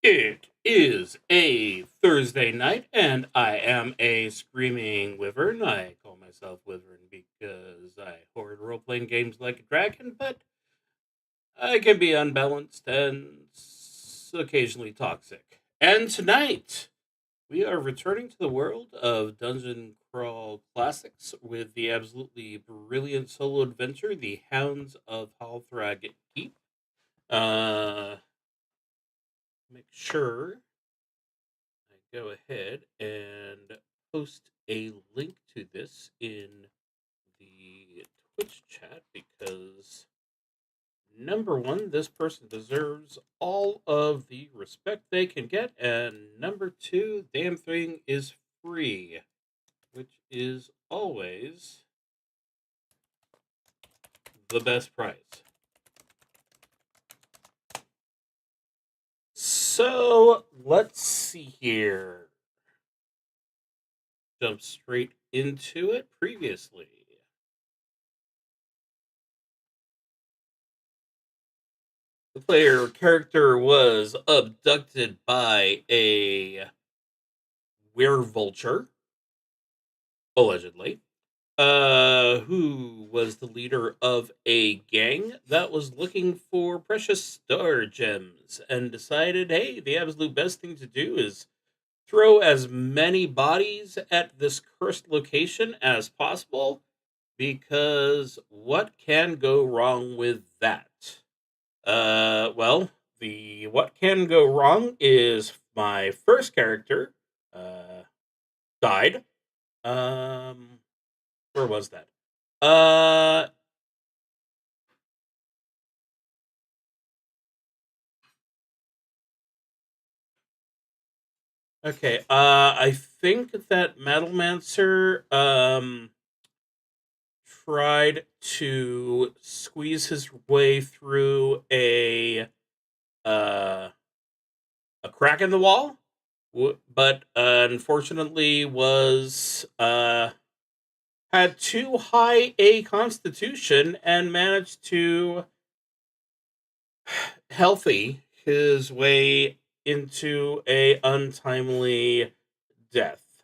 It is a Thursday night, and I am a Screaming Wyvern. I call myself Wyvern because I hoard role playing games like a dragon, but I can be unbalanced and occasionally toxic. And tonight, we are returning to the world of Dungeon Crawl Classics with the absolutely brilliant solo adventure, The Hounds of Halthrag Keep. Uh, Make sure I go ahead and post a link to this in the Twitch chat because number one, this person deserves all of the respect they can get, and number two, damn thing is free, which is always the best price. So let's see here. Jump straight into it. Previously, the player character was abducted by a werevulture, allegedly, who was the leader of a gang that was looking for precious star gems and decided, hey, the absolute best thing to do is throw as many bodies at this cursed location as possible because what can go wrong with that? Well, the what can go wrong is my first character died. Um, where was that? Uh, okay. I think that Metalmancer tried to squeeze his way through uh a crack in the wall, but unfortunately was had too high a constitution and managed to healthy his way into a untimely death.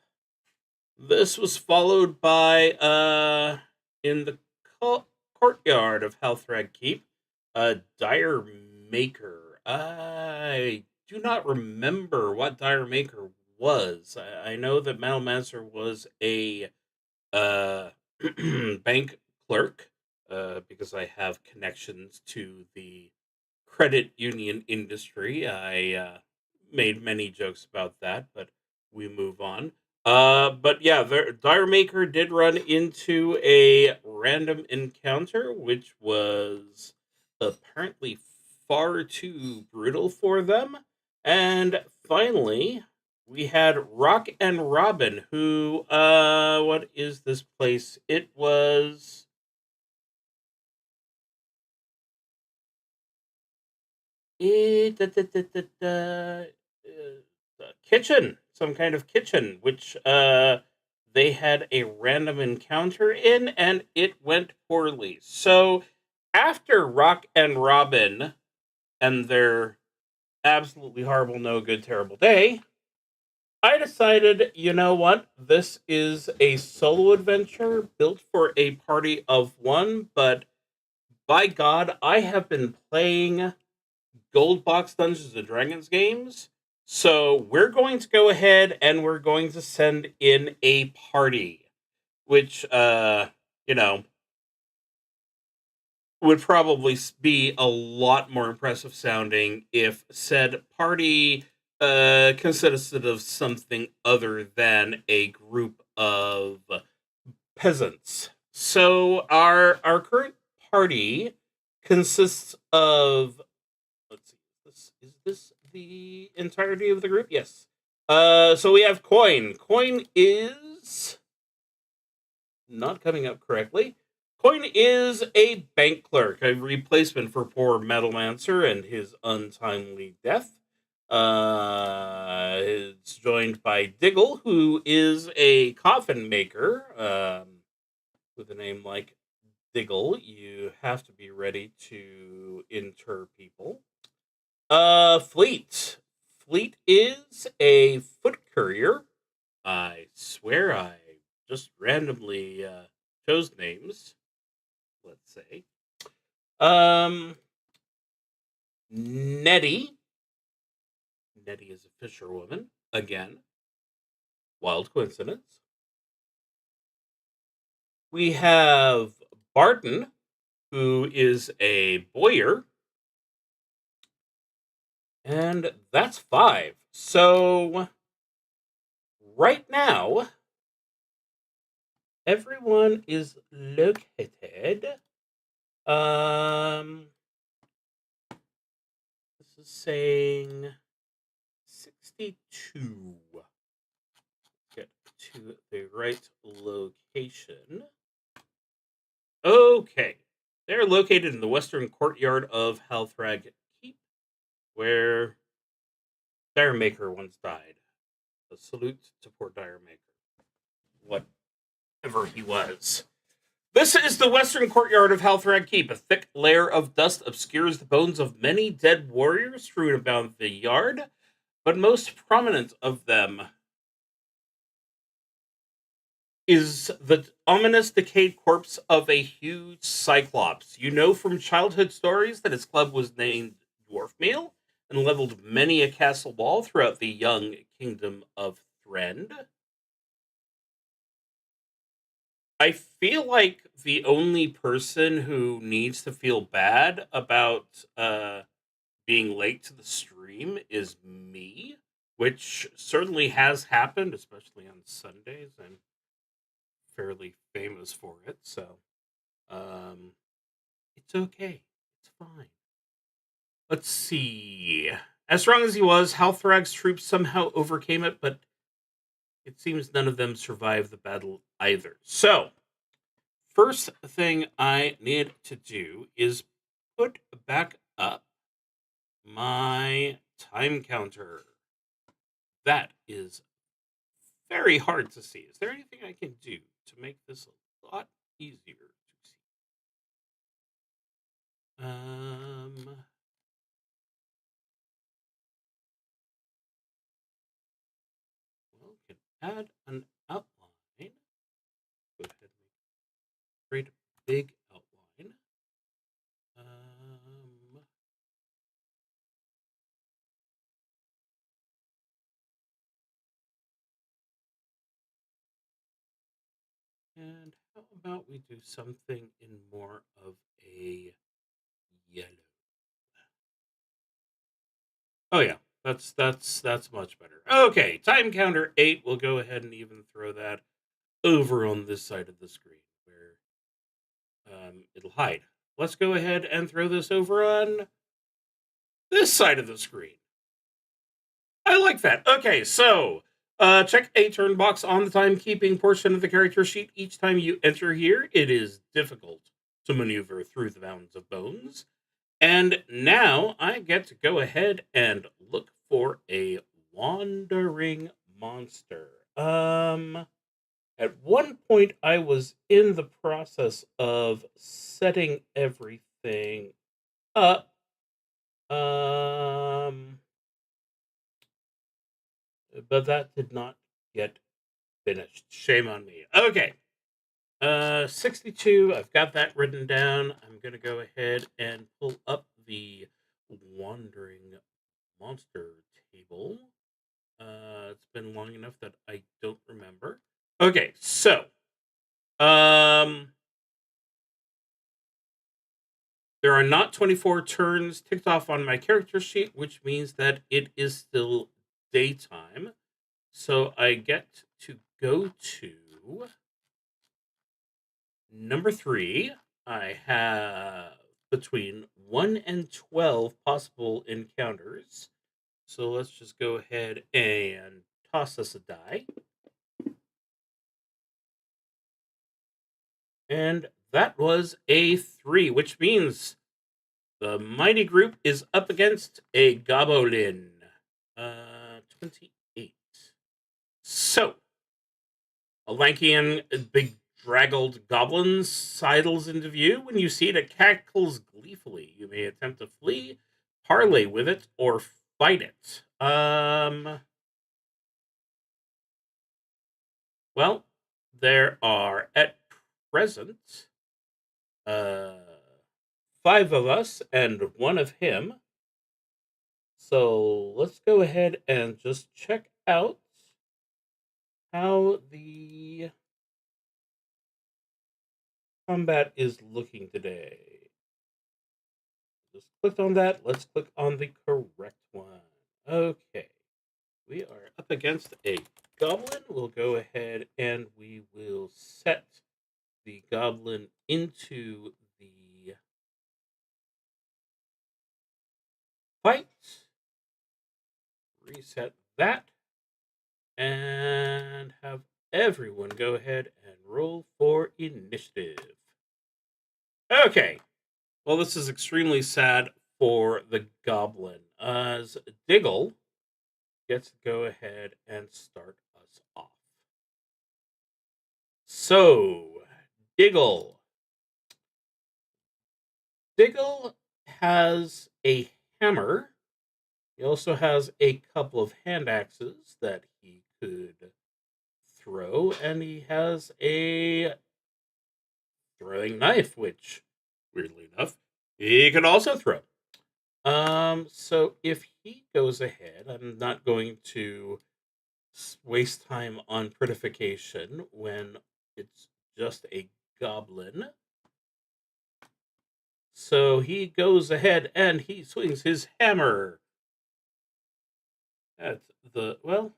This was followed by in the courtyard of Halthrag Keep, a dire maker. I do not remember what dire maker was. I know that Metalmancer was a uh, bank clerk because I have connections to the credit union industry. I made many jokes about that, but we move on. But yeah, Dire Maker did run into a random encounter, which was apparently far too brutal for them. And finally, we had Rock and Robin, who, what is this place? It was kitchen, some kind of kitchen, which they had a random encounter in, and it went poorly. So after Rock and Robin and their absolutely horrible, no good, terrible day, I decided, you know what? This is a solo adventure built for a party of one, but by God, I have been playing gold box Dungeons and Dragons games. So we're going to go ahead and we're going to send in a party, which you know, would probably be a lot more impressive sounding if said party consisted of something other than a group of peasants. So our current party consists of, let's see, is this the entirety of the group? Yes. So we have Coin. Coin is not coming up correctly. Coin is a bank clerk, a replacement for poor Metalmancer and his untimely death. It's joined by Diggle, who is a coffin maker. With a name like Diggle, you have to be ready to inter people. Fleet. fleet is a foot courier. I swear I just randomly chose names. Let's say. Nettie. Nettie is a fisherwoman. Again, wild coincidence. We have Barton, who is a bowyer. And that's 5. So, right now, everyone is located. This is saying 62. Get to the right location. Okay. They're located in the western courtyard of Halthrag Keep, where Diremaker once died. A salute to poor Diremaker. Whatever he was. This is the western courtyard of Halthrag Keep. A thick layer of dust obscures the bones of many dead warriors strewn about the yard, but most prominent of them is the ominous decayed corpse of a huge cyclops. You know from childhood stories that his club was named Dwarf Meal and leveled many a castle wall throughout the young kingdom of Thrend. I feel like the only person who needs to feel bad about being late to the stream is me, which certainly has happened, especially on Sundays. I'm fairly famous for it, so it's okay. It's fine. Let's see. As strong as he was, Halthrag's troops somehow overcame it, but it seems none of them survived the battle either. So, first thing I need to do is put back up my time counter. That is very hard to see. Is there anything I can do to make this a lot easier to see? Well, we can add an outline. Go ahead and create a big outline. And how about we do something in more of a yellow? Oh yeah, that's much better. Okay, time counter 8. We'll go ahead and even throw that over on this side of the screen where it'll hide. Let's go ahead and throw this over on this side of the screen. I like that. Okay, so check a turn box on the timekeeping portion of the character sheet. Each time you enter here, it is difficult to maneuver through the mountains of bones. And now I get to go ahead and look for a wandering monster. At one point I was in the process of setting everything up. But that did not get finished. Shame on me. Okay. 62. I've got that written down. I'm going to go ahead and pull up the wandering monster table. It's been long enough that I don't remember. Okay, so there are not 24 turns ticked off on my character sheet, which means that it is still daytime. So I get to go to number 3. I have between 1 and 12 possible encounters. So let's just go ahead and toss us a die. And that was a 3, which means the mighty group is up against a goblin. 28. So, a lanky and bedraggled goblin sidles into view. When you see it cackles gleefully. You may attempt to flee, parley with it, or fight it. Well, there are at present uh 5 of us and 1 of him. So let's go ahead and just check out how the combat is looking today. Just clicked on that. Let's click on the correct one. Okay. We are up against a goblin. We'll go ahead and we will set the goblin into the fight. Reset that. And have everyone go ahead and roll for initiative. Okay. Well, this is extremely sad for the goblin, as Diggle gets to go ahead and start us off. So, Diggle. Diggle has a hammer. He also has a couple of hand axes that he could throw, and he has a throwing knife, which, weirdly enough, he can also throw. So if he goes ahead, I'm not going to waste time on prettification when it's just a goblin. So he goes ahead and he swings his hammer at the, well,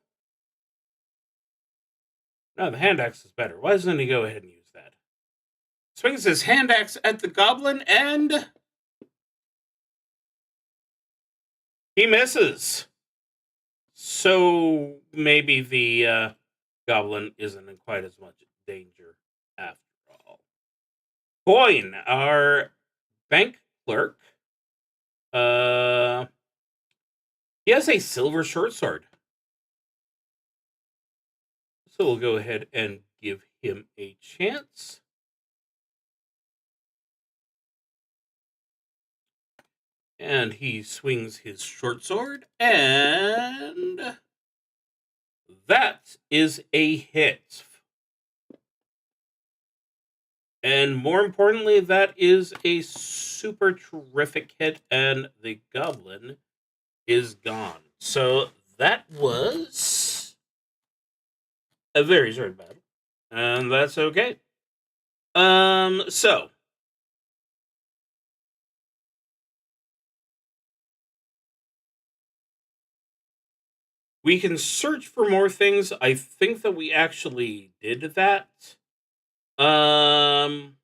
no, the hand axe is better. Why doesn't he go ahead and use that? Swings his hand axe at the goblin and he misses. So maybe the goblin isn't in quite as much danger after all. Coin, our bank clerk, uh, he has a silver short sword. So we'll go ahead and give him a chance. And he swings his short sword, and that is a hit. And more importantly, that is a super terrific hit, and the goblin is gone. So that was a very short battle, and that's okay. So we can search for more things. I think that we actually did that. Um,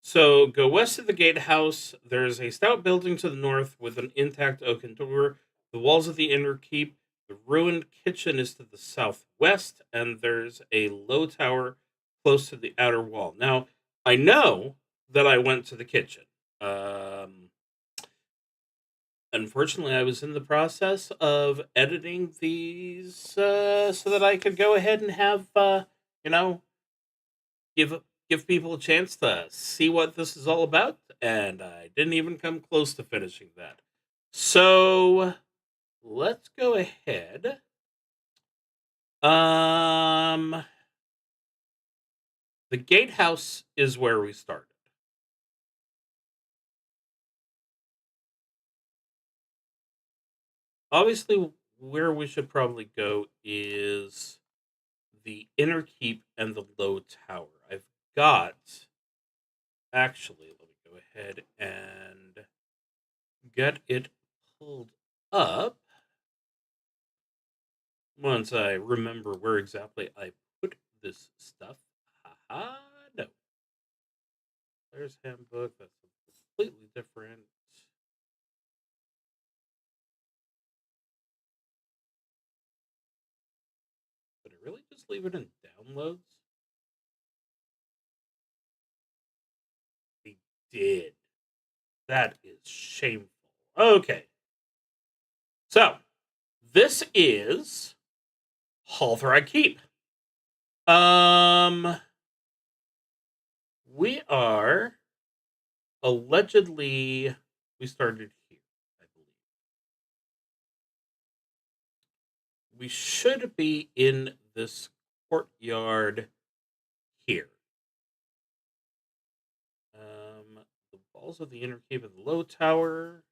So go west of the gatehouse. There's a stout building to the north with an intact oaken door. The walls of the inner keep. The ruined kitchen is to the southwest, and there's a low tower close to the outer wall. Now, I know that I went to the kitchen. Um, Unfortunately, I was in the process of editing these so that I could go ahead and have, you know, give give people a chance to see what this is all about, and I didn't even come close to finishing that. So let's go ahead. Um, the gatehouse is where we started. Obviously, where we should probably go is the inner keep and the low tower. I've got actually. Let me go ahead and get it pulled up. Once I remember where exactly I put this stuff. Haha, no. There's handbook. That's completely different. Did I really just leave it in downloads? They did. That is shameful. Okay. So, this is Halthrag Keep. Um, we are allegedly we started here, I believe. we should be in this courtyard here. The walls of the inner cave of the low tower,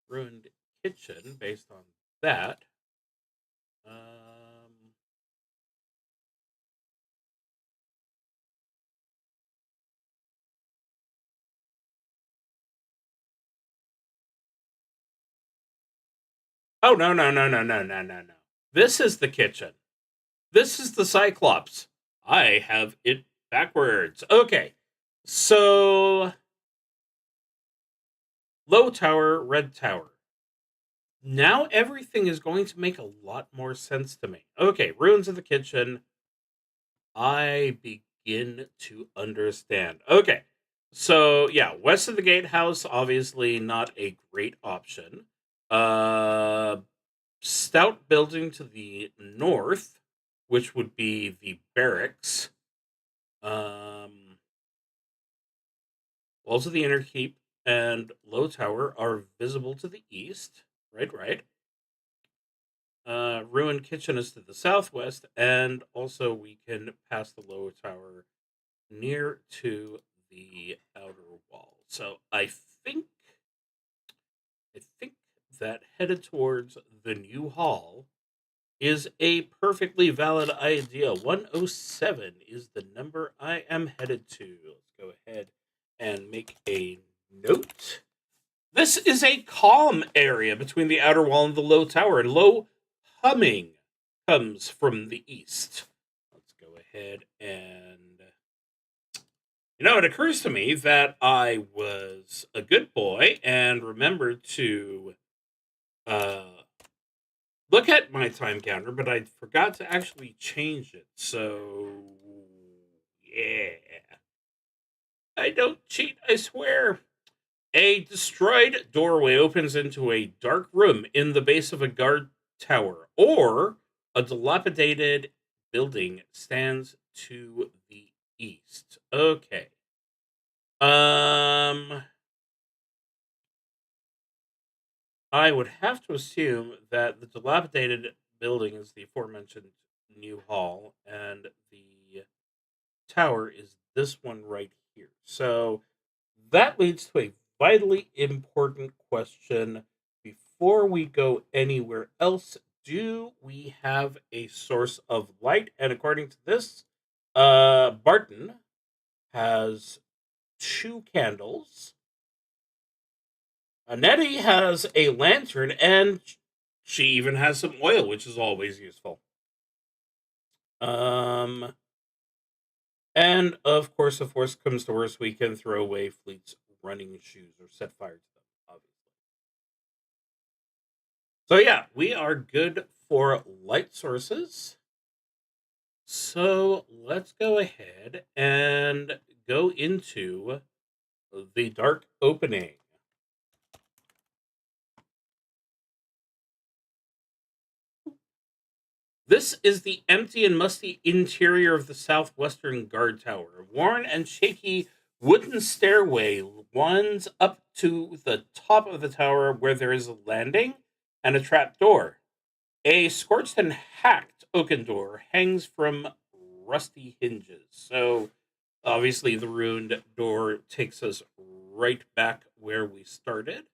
ruined kitchen based on that. Um, oh no no no no no no no no! This is the kitchen. This is the Cyclops. I have it backwards. Okay, so low tower, red tower. Now everything is going to make a lot more sense to me. Okay, ruins of the kitchen. I begin to understand. Okay. So, yeah, west of the gatehouse, obviously not a great option. Uh Stout building to the north, which would be the barracks. Um Walls of the inner keep and low tower are visible to the east. Right, right. Ruined kitchen is to the southwest, and also we can pass the low tower near to the outer wall. So think I think that headed towards the new hall is a perfectly valid idea. 107 is the number I am headed to. Let's go ahead and make a note. This is a calm area between the outer wall and the low tower, and low humming comes from the east. Let's go ahead and it occurs to me that I was a good boy and remembered to uh, look at my time counter, but I forgot to actually change it. So, yeah. I don't cheat, I swear. A destroyed doorway opens into a dark room in the base of a guard tower, or a dilapidated building stands to the east. Okay. Um, I would have to assume that the dilapidated building is the aforementioned new hall, and the tower is this one right here. So that leads to a vitally important question. Before we go anywhere else, do we have a source of light? And according to this, Barton has two candles. Nettie has a lantern, and she even has some oil, which is always useful. Um, and of course, if worst comes to worst, we can throw away Fleet's running shoes or set fire to them, obviously. So yeah, we are good for light sources. So let's go ahead and go into the dark opening. This is the empty and musty interior of the southwestern guard tower. A worn and shaky wooden stairway winds up to the top of the tower where there is a landing and a trap door. A scorched and hacked oaken door hangs from rusty hinges. So, obviously, the ruined door takes us right back where we started.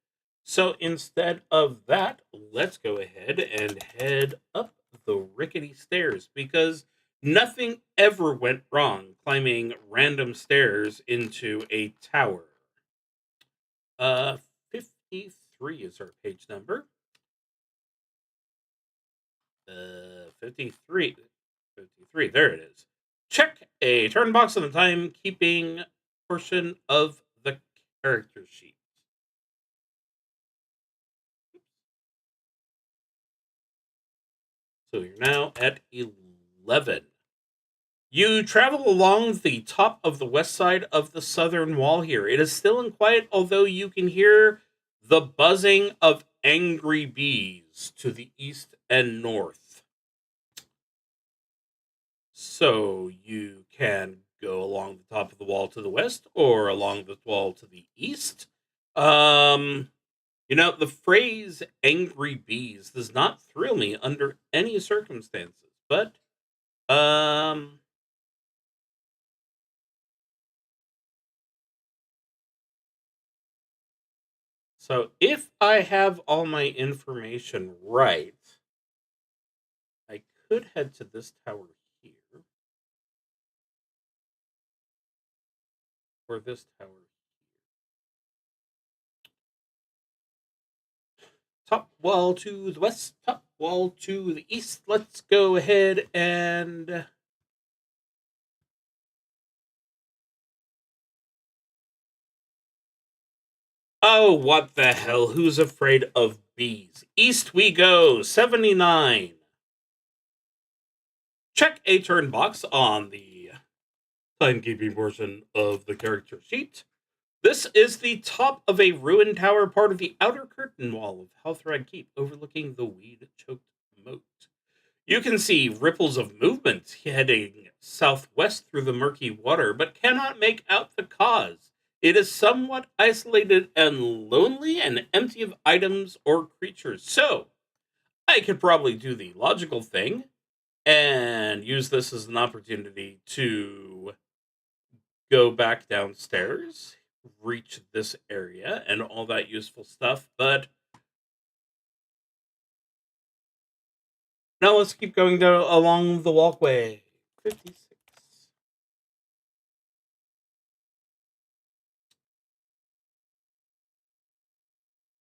So, instead of that, let's go ahead and head up the rickety stairs because nothing ever went wrong climbing random stairs into a tower. Uh, 53 is our page number. 53. 53. There it is. Check a turn box on the timekeeping portion of the character sheet. So you're now at 11. You travel along the top of the west side of the southern wall here. It is still and quiet, although you can hear the buzzing of angry bees to the east and north. So you can go along the top of the wall to the west or along the wall to the east. Um, You know, the phrase angry bees does not thrill me under any circumstances, but, um, so if I have all my information right, I could head to this tower here, or this tower. Top wall to the west, top wall to the east. Let's go ahead and. Oh, what the hell? Who's afraid of bees? East we go, 79. Check a turn box on the timekeeping portion of the character sheet. This is the top of a ruined tower, part of the outer curtain wall of Halthrag Keep, overlooking the weed-choked moat. You can see ripples of movement heading southwest through the murky water, but cannot make out the cause. It is somewhat isolated and lonely and empty of items or creatures. So, I could probably do the logical thing and use this as an opportunity to go back downstairs, reach this area, and all that useful stuff. But now let's keep going down along the walkway. 56.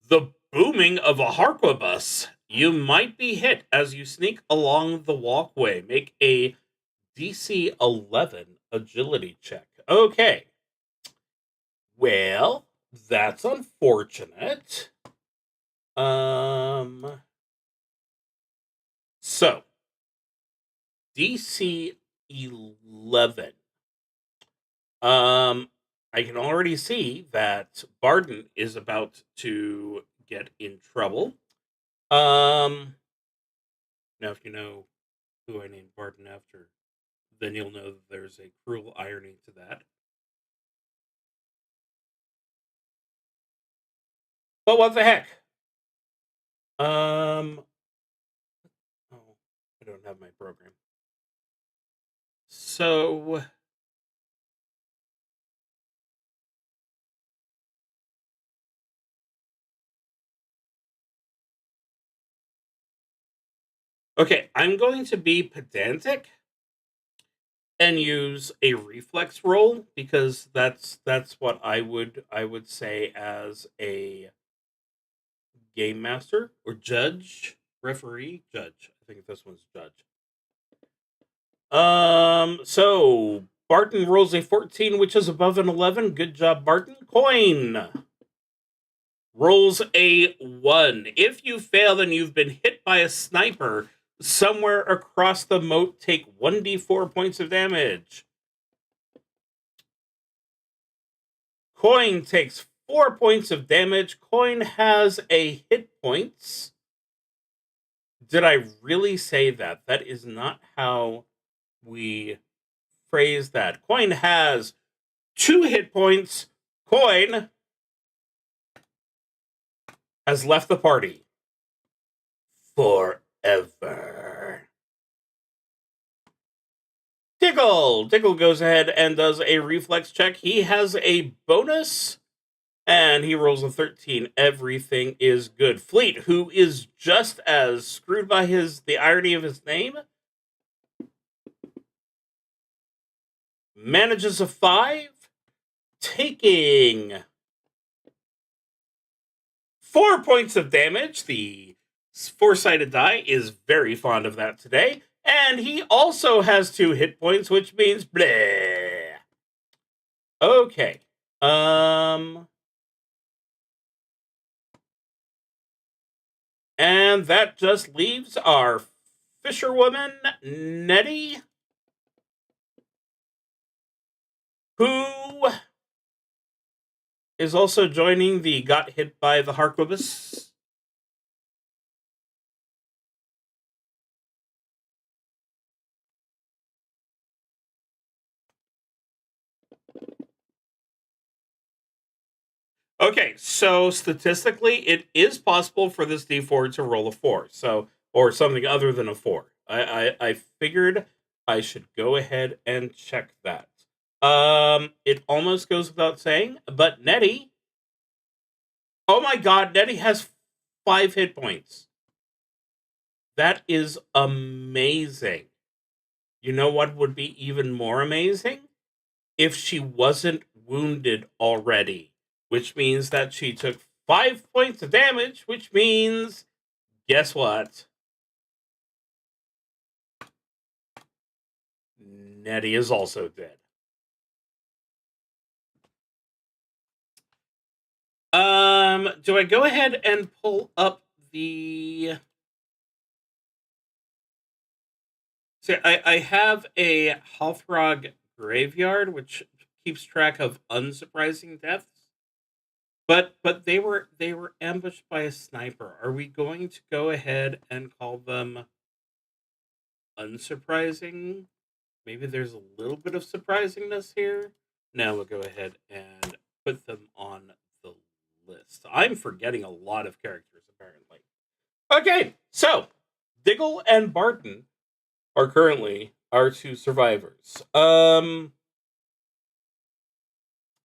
The booming of a harquebus. You might be hit as you sneak along the walkway. Make a DC 11 agility check. Okay. Well, that's unfortunate. Um so DC 11. Um I can already see that Barden is about to get in trouble. Um Now if you know who I named Barden after, then you'll know that there's a cruel irony to that. But what the heck? Um, oh, I don't have my program. So, okay, I'm going to be pedantic and use a reflex roll because that's what I would say as a game master or judge, referee, judge. I think this one's judge. So Barton rolls a 14, which is above an 11. Good job, Barton. Coin rolls a 1. If you fail, then you've been hit by a sniper somewhere across the moat. Take 1d4 points of damage. Coin takes 4 points of damage. Coin has a hit points. Did I really say that? That is not how we phrase that. Coin has 2 hit points. Coin has left the party forever. Diggle goes ahead and does a reflex check. He has a bonus and he rolls a 13. Everything is good. Fleet, who is just as screwed by the irony of his name, manages a 5, taking 4 points of damage. The four-sided die is very fond of that today. And he also has 2 hit points, which means bleh. Okay. And that just leaves our fisherwoman, Nettie, who is also joining the got hit by the harquebus. Okay, so statistically, it is possible for this D4 to roll a 4, so or something other than a 4. I figured I should go ahead and check that. It almost goes without saying, but Nettie, oh my god, Nettie has 5 hit points. That is amazing. You know what would be even more amazing? If she wasn't wounded already, which means that she took 5 points of damage, which means, guess what? Nettie is also dead. Do I go ahead and pull up the? See, I have a Halthrag graveyard, which keeps track of unsurprising deaths. But they were ambushed by a sniper. Are we going to go ahead and call them unsurprising? Maybe there's a little bit of surprisingness here. Now we'll go ahead and put them on the list. I'm forgetting a lot of characters, apparently. Okay, so Diggle and Barton are currently our 2 survivors. I'm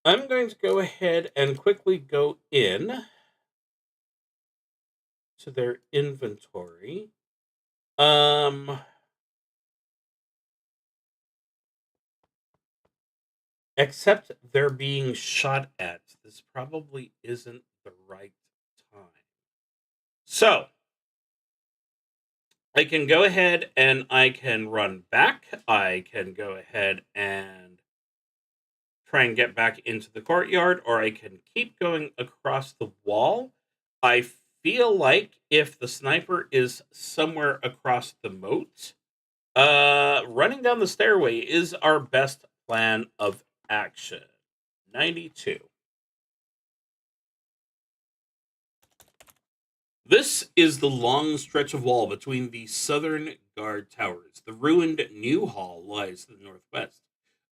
going to go ahead and quickly go in to their inventory. Except they're being shot at. This probably isn't the right time. So, I can go ahead and I can run back. I can go ahead and try and get back into the courtyard, or I can keep going across the wall. I feel like if the sniper is somewhere across the moat, running down the stairway is our best plan of action. 92. This is the long stretch of wall between the southern guard towers. The ruined New Hall lies to the northwest.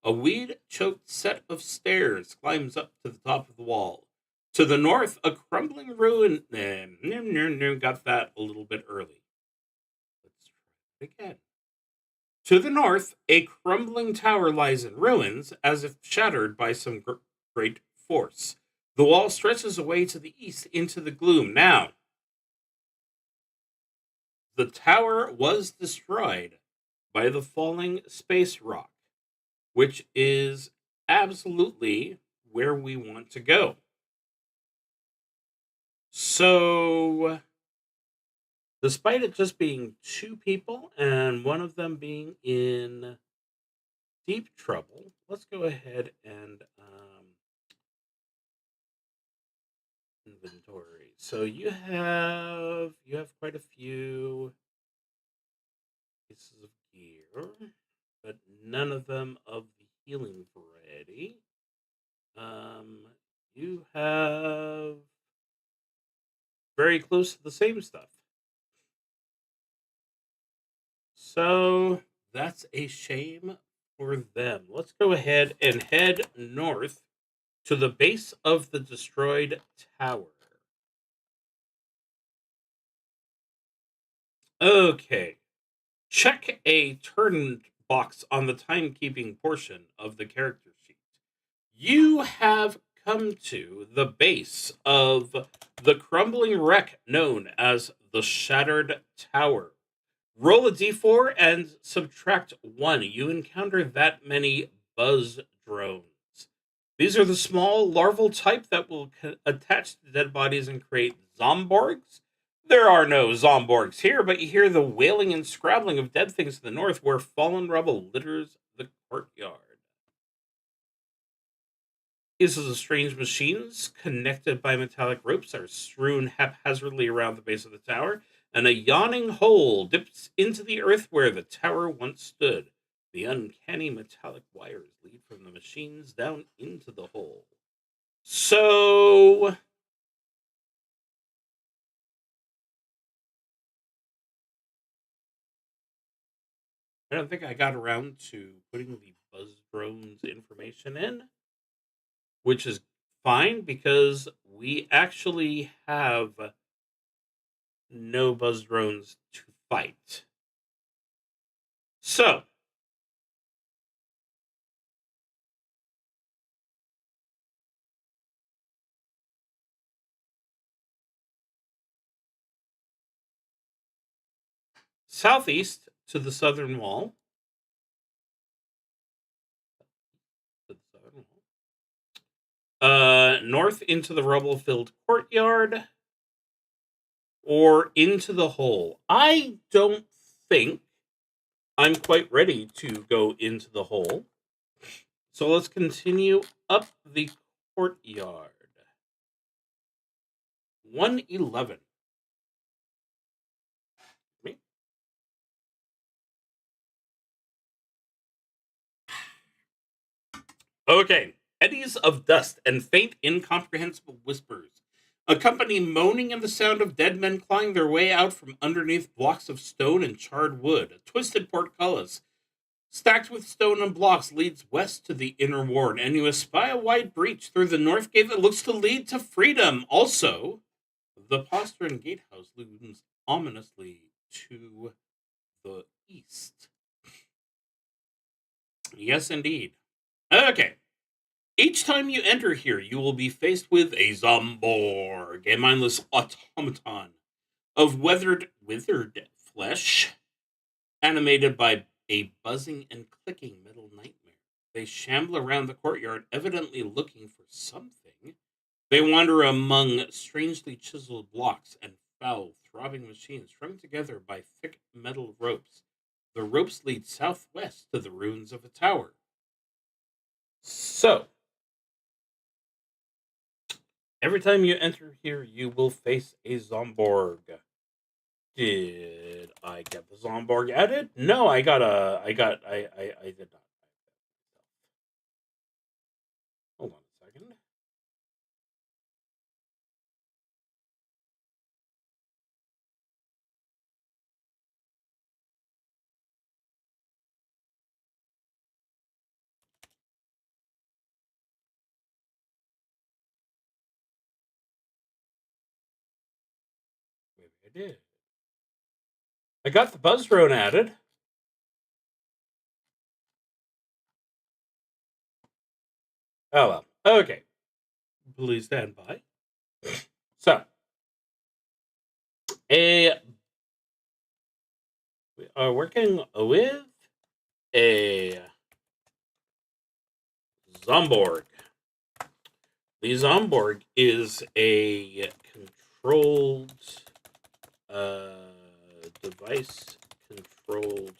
A weed choked set of stairs climbs up to the top of the wall. To the north, a crumbling ruin. Got that a little bit early. Let's try it again. To the north, a crumbling tower lies in ruins, as if shattered by some great force. The wall stretches away to the east into the gloom. Now, the tower was destroyed by the falling space rock, which is absolutely where we want to go. So, despite it just being 2 people and one of them being in deep trouble, let's go ahead and inventory. So you have quite a few pieces of gear, but none of them of the healing variety. You have very close to the same stuff. So that's a shame for them. Let's go ahead and head north to the base of the destroyed tower. Okay. Check a turn box on the timekeeping portion of the character sheet. You have come to the base of the crumbling wreck known as the Shattered Tower. Roll a d4 and subtract 1. You encounter that many buzz drones. These are the small larval type that will attach to dead bodies and create zomborgs. There are no zomborgs here, but you hear the wailing and scrabbling of dead things to the north where fallen rubble litters the courtyard. Pieces of strange machines connected by metallic ropes are strewn haphazardly around the base of the tower, and a yawning hole dips into the earth where the tower once stood. The uncanny metallic wires lead from the machines down into the hole. So, I don't think I got around to putting the buzz drones information in, which is fine because we actually have no buzz drones to fight. So, southeast to the southern wall. North into the rubble-filled courtyard, or into the hole. I don't think I'm quite ready to go into the hole. So let's continue up the courtyard. 111. Okay. Eddies of dust and faint, incomprehensible whispers accompany moaning and the sound of dead men clawing their way out from underneath blocks of stone and charred wood. A twisted portcullis stacked with stone and blocks leads west to the inner ward, and you espy a wide breach through the north gate that looks to lead to freedom. Also, the postern gatehouse looms ominously to the east. Yes, indeed. Okay. Each time you enter here, you will be faced with a Zomborg, a mindless automaton of withered flesh, animated by a buzzing and clicking metal nightmare. They shamble around the courtyard, evidently looking for something. They wander among strangely chiseled blocks and foul, throbbing machines strung together by thick metal ropes. The ropes lead southwest to the ruins of a tower. So, every time you enter here, you will face a Zomborg. Did I get the Zomborg added? No, I did not. Hold on a second. Maybe I did. I got the Buzz Drone added. Oh well. Okay. Please stand by. So, we are working with a Zomborg. The Zomborg is a controlled device controlled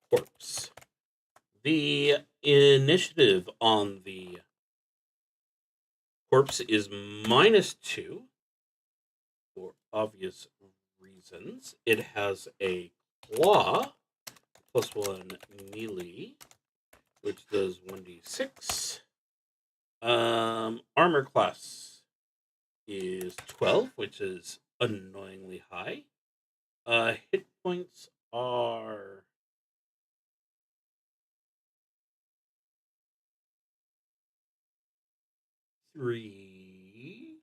corpse. The initiative on the corpse is -2 for obvious reasons. It has a claw +1 melee, which does 1d6. Armor class is 12, which is annoyingly high. Hit points are 3.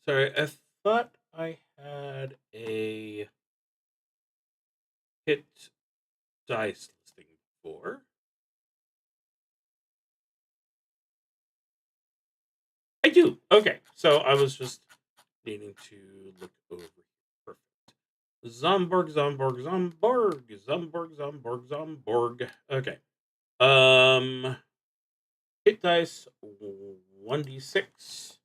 Sorry, I thought I had a hit dice listing before. I do. Okay, so I was just needing to look over. Perfect. Zomborg, Zomborg, Zomborg, Zomborg, Zomborg, Zomborg. Okay. Hit dice 1d6.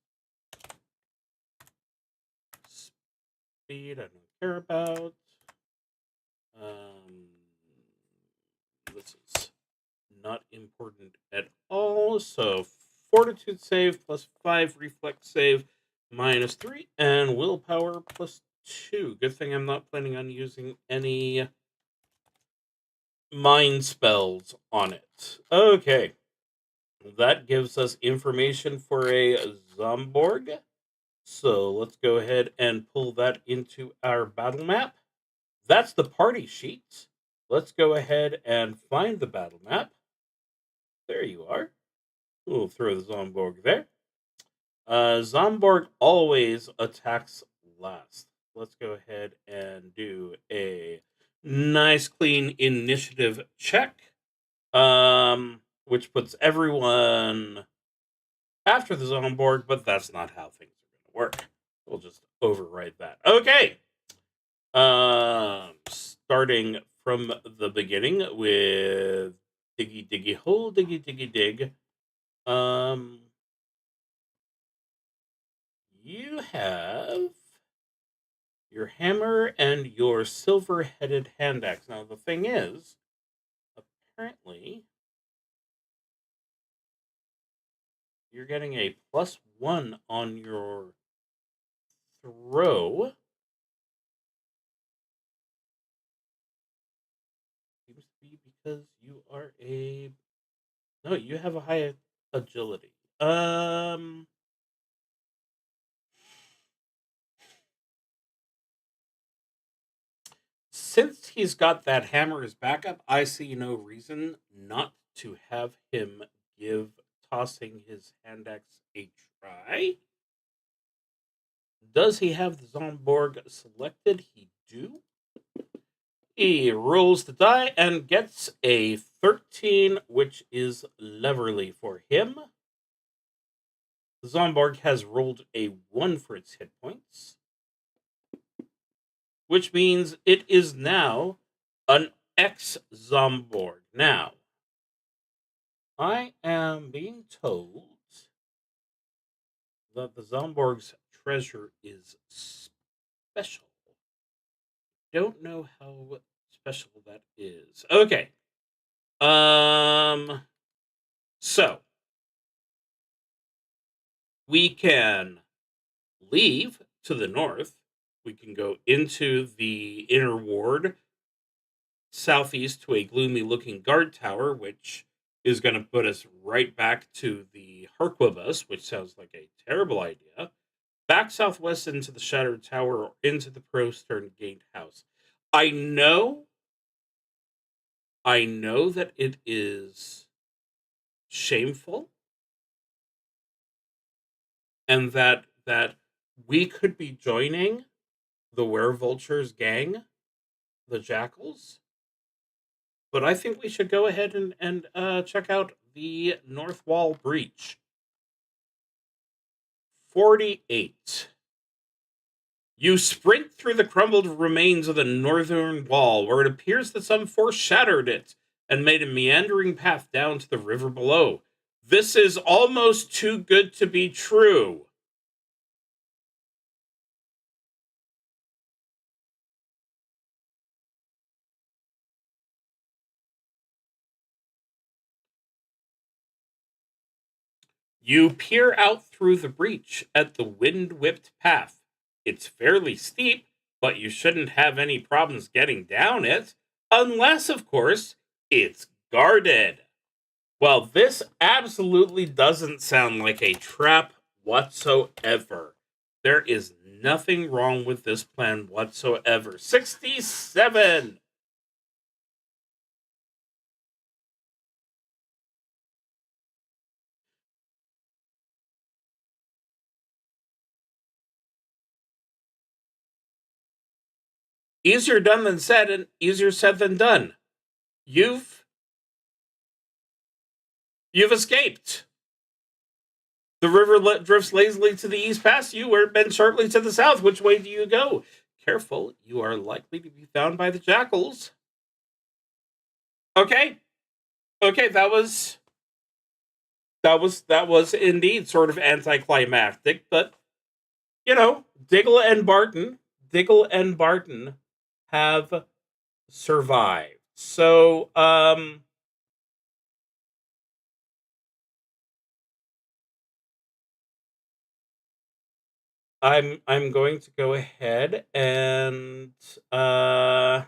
Speed I don't care about. This is not important at all. So fortitude save +5, reflex save -3, and willpower +2. Good thing I'm not planning on using any mind spells on it. Okay. That gives us information for a Zomborg. So let's go ahead and pull that into our battle map. That's the party sheet. Let's go ahead and find the battle map. There you are. We'll throw the Zomborg there. Zomborg always attacks last. Let's go ahead and do a nice, clean initiative check, which puts everyone after the Zomborg, but that's not how things are going to work. We'll just override that. Okay. Starting from the beginning with diggy diggy hole, diggy diggy dig. You have your hammer and your silver-headed hand axe. Now the thing is, apparently, you're getting a +1 on your throw. Seems to be because you are a no, you have a high agility. Since he's got that hammer as backup, I see no reason not to have him give tossing his hand axe a try. Does he have the Zomborg selected? He do. He rolls the die and gets a 13, which is Leverly for him. The Zomborg has rolled a 1 for its hit points, which means it is now an ex-Zomborg. Now, I am being told that the Zomborg's treasure is special. Don't know how special that is. Okay. So we can leave to the north. We can go into the inner ward, southeast to a gloomy looking guard tower, which is going to put us right back to the Harquibus, which sounds like a terrible idea. Back southwest into the Shattered Tower or into the Prostern Gatehouse. I know that it is shameful and that we could be joining the Werevulture's gang, the Jackals, but I think we should go ahead and check out the North Wall breach. 48. You sprint through the crumbled remains of the northern wall, where it appears that some force shattered it and made a meandering path down to the river below. This is almost too good to be true. You peer out through the breach at the wind-whipped path. It's fairly steep, but you shouldn't have any problems getting down it, unless, of course, it's guarded. Well, this absolutely doesn't sound like a trap whatsoever. There is nothing wrong with this plan whatsoever. 67! Easier done than said, and easier said than done. You've escaped. The river drifts lazily to the east past you, where it bends sharply to the south. Which way do you go? Careful, you are likely to be found by the jackals. Okay, okay, that was indeed sort of anticlimactic, but you know, Diggle and Barton have survived. So, I'm going to go ahead and add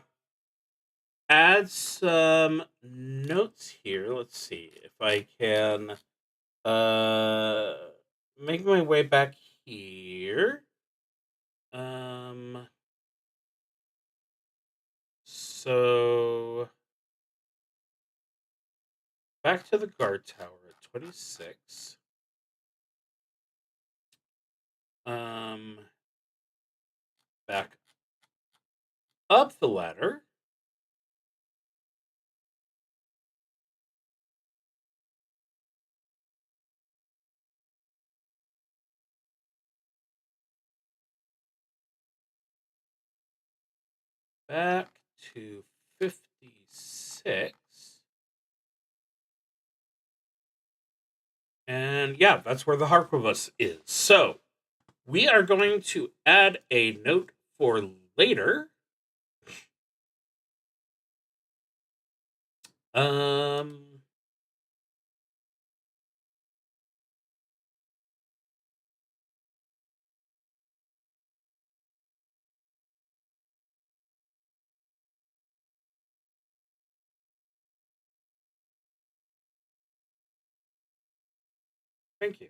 some notes here. Let's see if I can uh make my way back here. Um So back to the guard tower at 26. Back up the ladder. Back to 56. And yeah, that's where the harquebus is. So we are going to add a note for later. Thank you.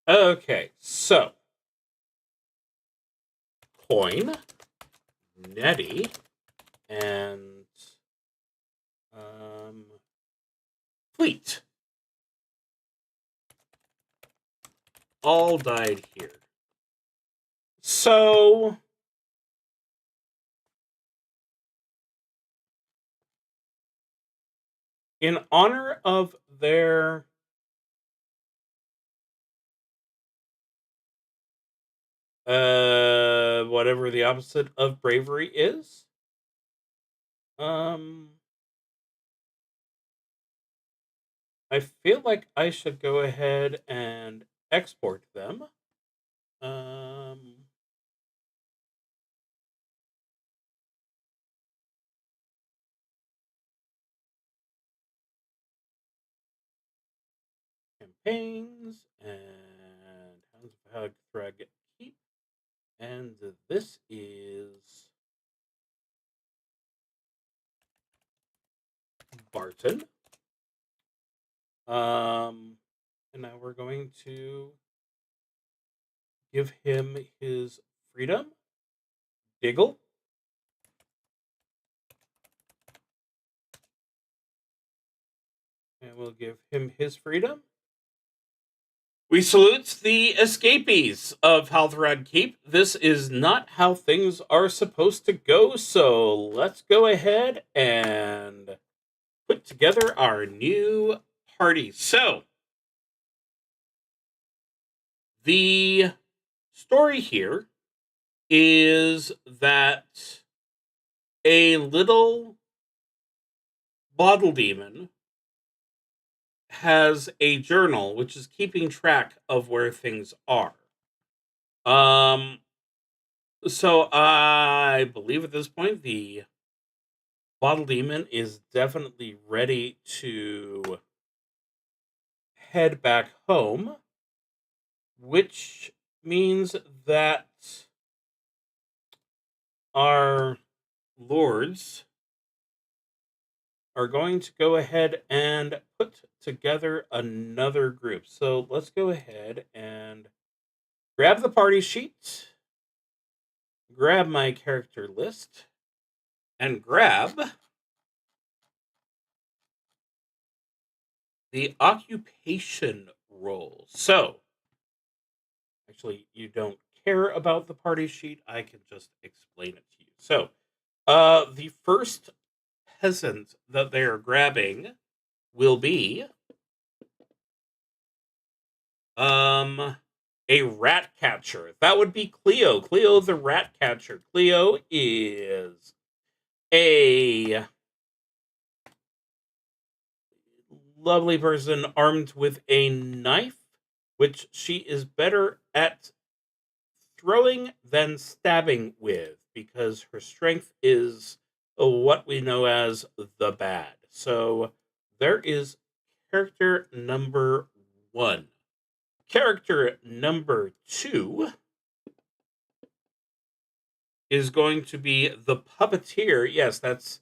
Okay, so coin, Nettie, and fleet all died here. So in honor of their whatever the opposite of bravery is, I feel like I should go ahead and export them. Campaigns and Hounds of Halthrag Keep, and this is Barton. And now we're going to give him his freedom. Diggle. And we'll give him his freedom. We salute the escapees of Halthrag Keep. This is not how things are supposed to go, so let's go ahead and put together our new party. So, the story here is that a little bottle demon has a journal which is keeping track of where things are. So I believe at this point the bottle demon is definitely ready to head back home, which means that our lords are going to go ahead and put together another group. So let's go ahead and grab the party sheet, grab my character list, and grab the occupation role. So, actually, you don't care about the party sheet. I can just explain it to you. So, the first peasant that they are grabbing will be a rat catcher. That would be Cleo. Cleo the rat catcher. Cleo is a lovely person armed with a knife, which she is better at throwing than stabbing with, because her strength is what we know as the bad. So there is character number 1. Character number 2 is going to be the puppeteer. Yes, that's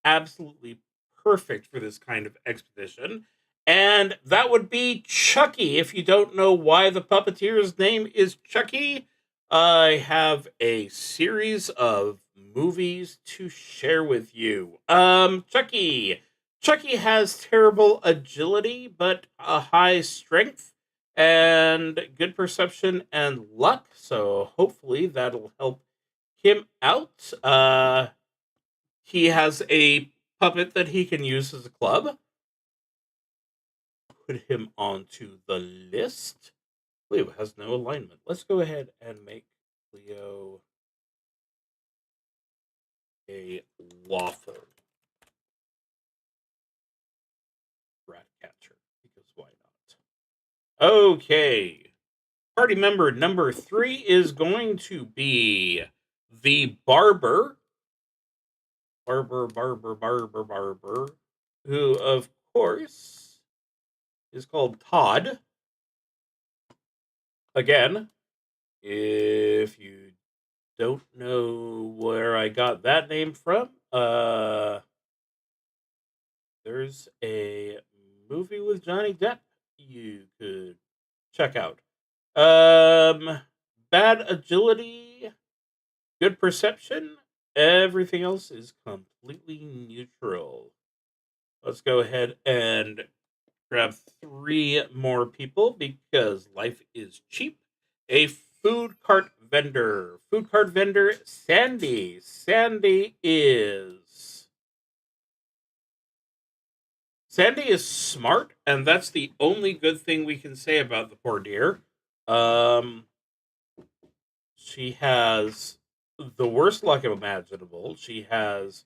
absolutely perfect for this kind of expedition. And that would be Chucky. If you don't know why the puppeteer's name is Chucky, I have a series of movies to share with you. Chucky. Chucky has terrible agility, but a high strength and good perception and luck. So hopefully that'll help him out. He has a puppet that he can use as a club. Put him onto the list. Leo has no alignment. Let's go ahead and make Leo a waffle rat catcher, because why not? Okay. Party member number 3 is going to be the barber. Barber, who, of course, is called Todd. Again, if you don't know where I got that name from, there's a movie with Johnny Depp you could check out. Bad agility, good perception. Everything else is completely neutral. Let's go ahead and grab 3 more people because life is cheap. A food cart vendor. Food cart vendor, Sandy. Sandy is smart, and that's the only good thing we can say about the poor dear. Um, she has the worst luck imaginable. She has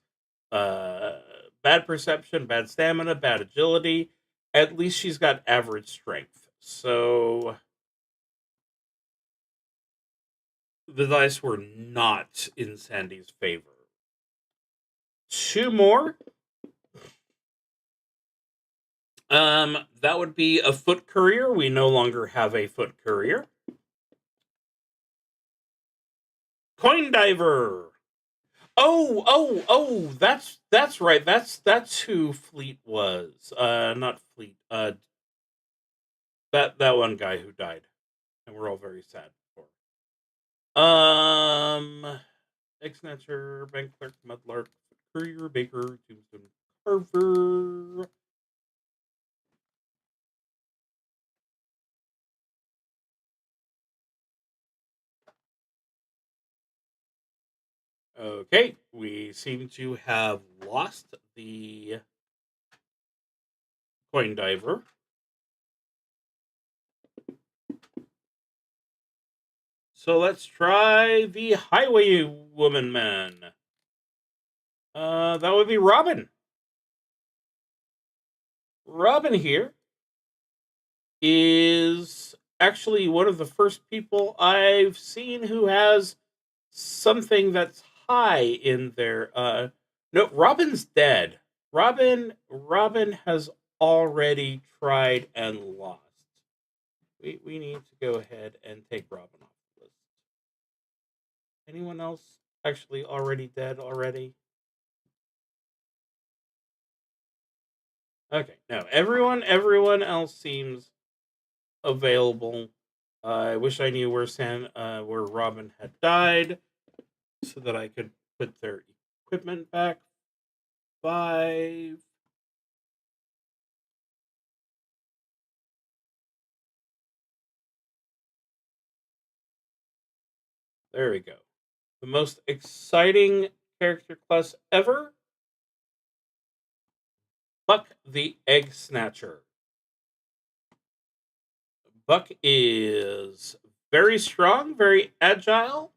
uh, bad perception, bad stamina, bad agility. At least she's got average strength. So the dice were not in Sandy's favor. 2 more. That would be a foot courier. We no longer have a foot courier. Coin diver. Oh, that's right. That's who Fleet was. Not Fleet. That one guy who died, and we're all very sad for. Egg snatcher, bank clerk, mudlark, courier, baker, tombstone carver. Okay, we seem to have lost the coin diver. So let's try the highway woman man. That would be Robin. Robin here is actually one of the first people I've seen who has something that's high in there. No, Robin's dead. Robin has already tried and lost. We need to go ahead and take Robin off the list. Anyone else actually already dead already? Okay, no. Everyone else seems available. I wish I knew where Robin had died, so that I could put their equipment back. 5. There we go. The most exciting character class ever. Buck the Egg Snatcher. Buck is very strong, very agile,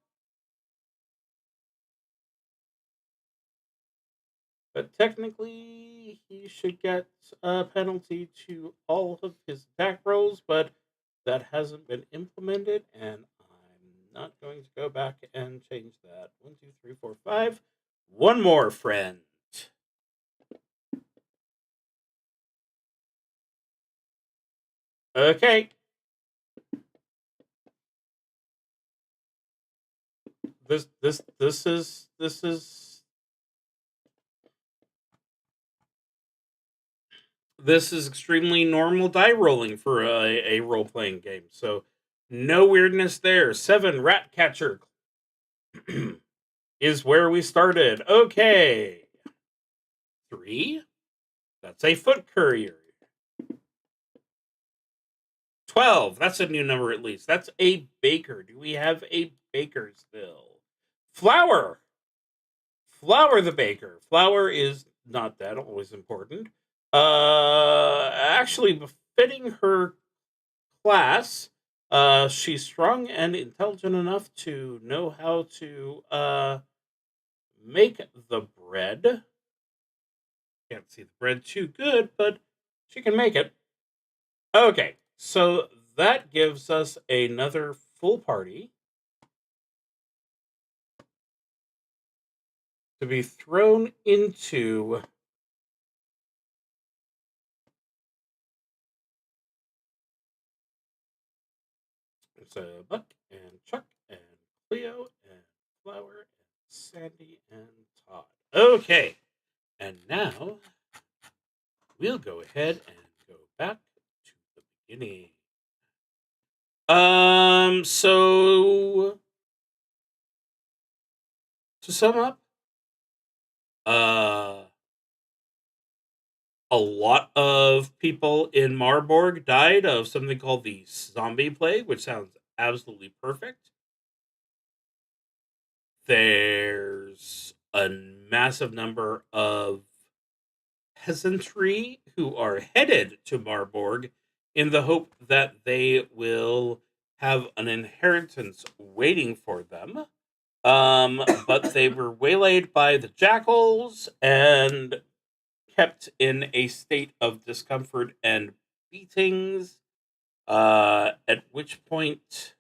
but technically he should get a penalty to all of his attack rolls, but that hasn't been implemented, and I'm not going to go back and change that. 1, 2, 3, 4, 5. One more friend. Okay. This is extremely normal die rolling for a role playing game. So No weirdness there. 7, rat catcher is where we started. Okay. 3, that's a foot courier. 12, that's a new number at least. That's a baker. Do we have a baker still? Flour. Flour the baker. Flour is not that always important. Actually befitting her class. She's strong and intelligent enough to know how to make the bread. Can't see the bread too good, but she can make it. Okay, so that gives us another full party to be thrown into so Buck and Chuck and Cleo and Flower and Sandy and Todd. Okay, and now we'll go ahead and go back to the beginning. So to sum up, uh, a lot of people in Marburg died of something called the zombie plague, which sounds absolutely perfect. There's a massive number of peasantry who are headed to Marburg in the hope that they will have an inheritance waiting for them. But they were waylaid by the jackals and kept in a state of discomfort and beatings. At which point,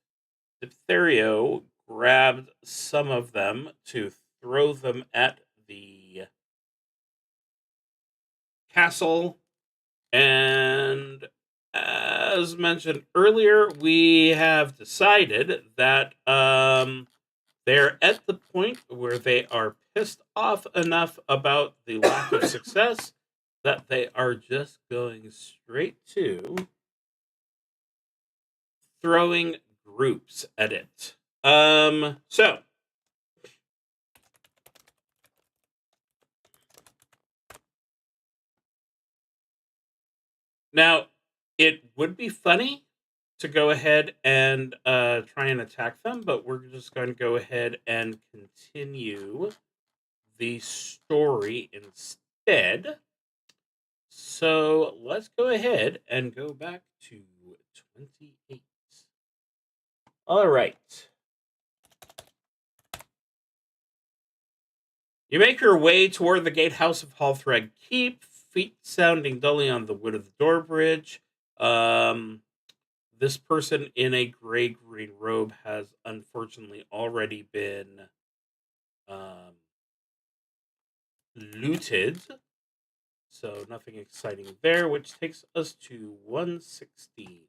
Diphtherio grabbed some of them to throw them at the castle. And as mentioned earlier, we have decided that they're at the point where they are pissed off enough about the lack of success that they are just going straight to throwing groups at it. So now it would be funny to go ahead and try and attack them, but we're just going to go ahead and continue the story instead. So let's go ahead and go back to 28. All right. You make your way toward the gatehouse of Halthrag Keep, feet sounding dully on the wood of the door bridge. This person in a gray-green robe has unfortunately already been looted. So nothing exciting there, which takes us to 116.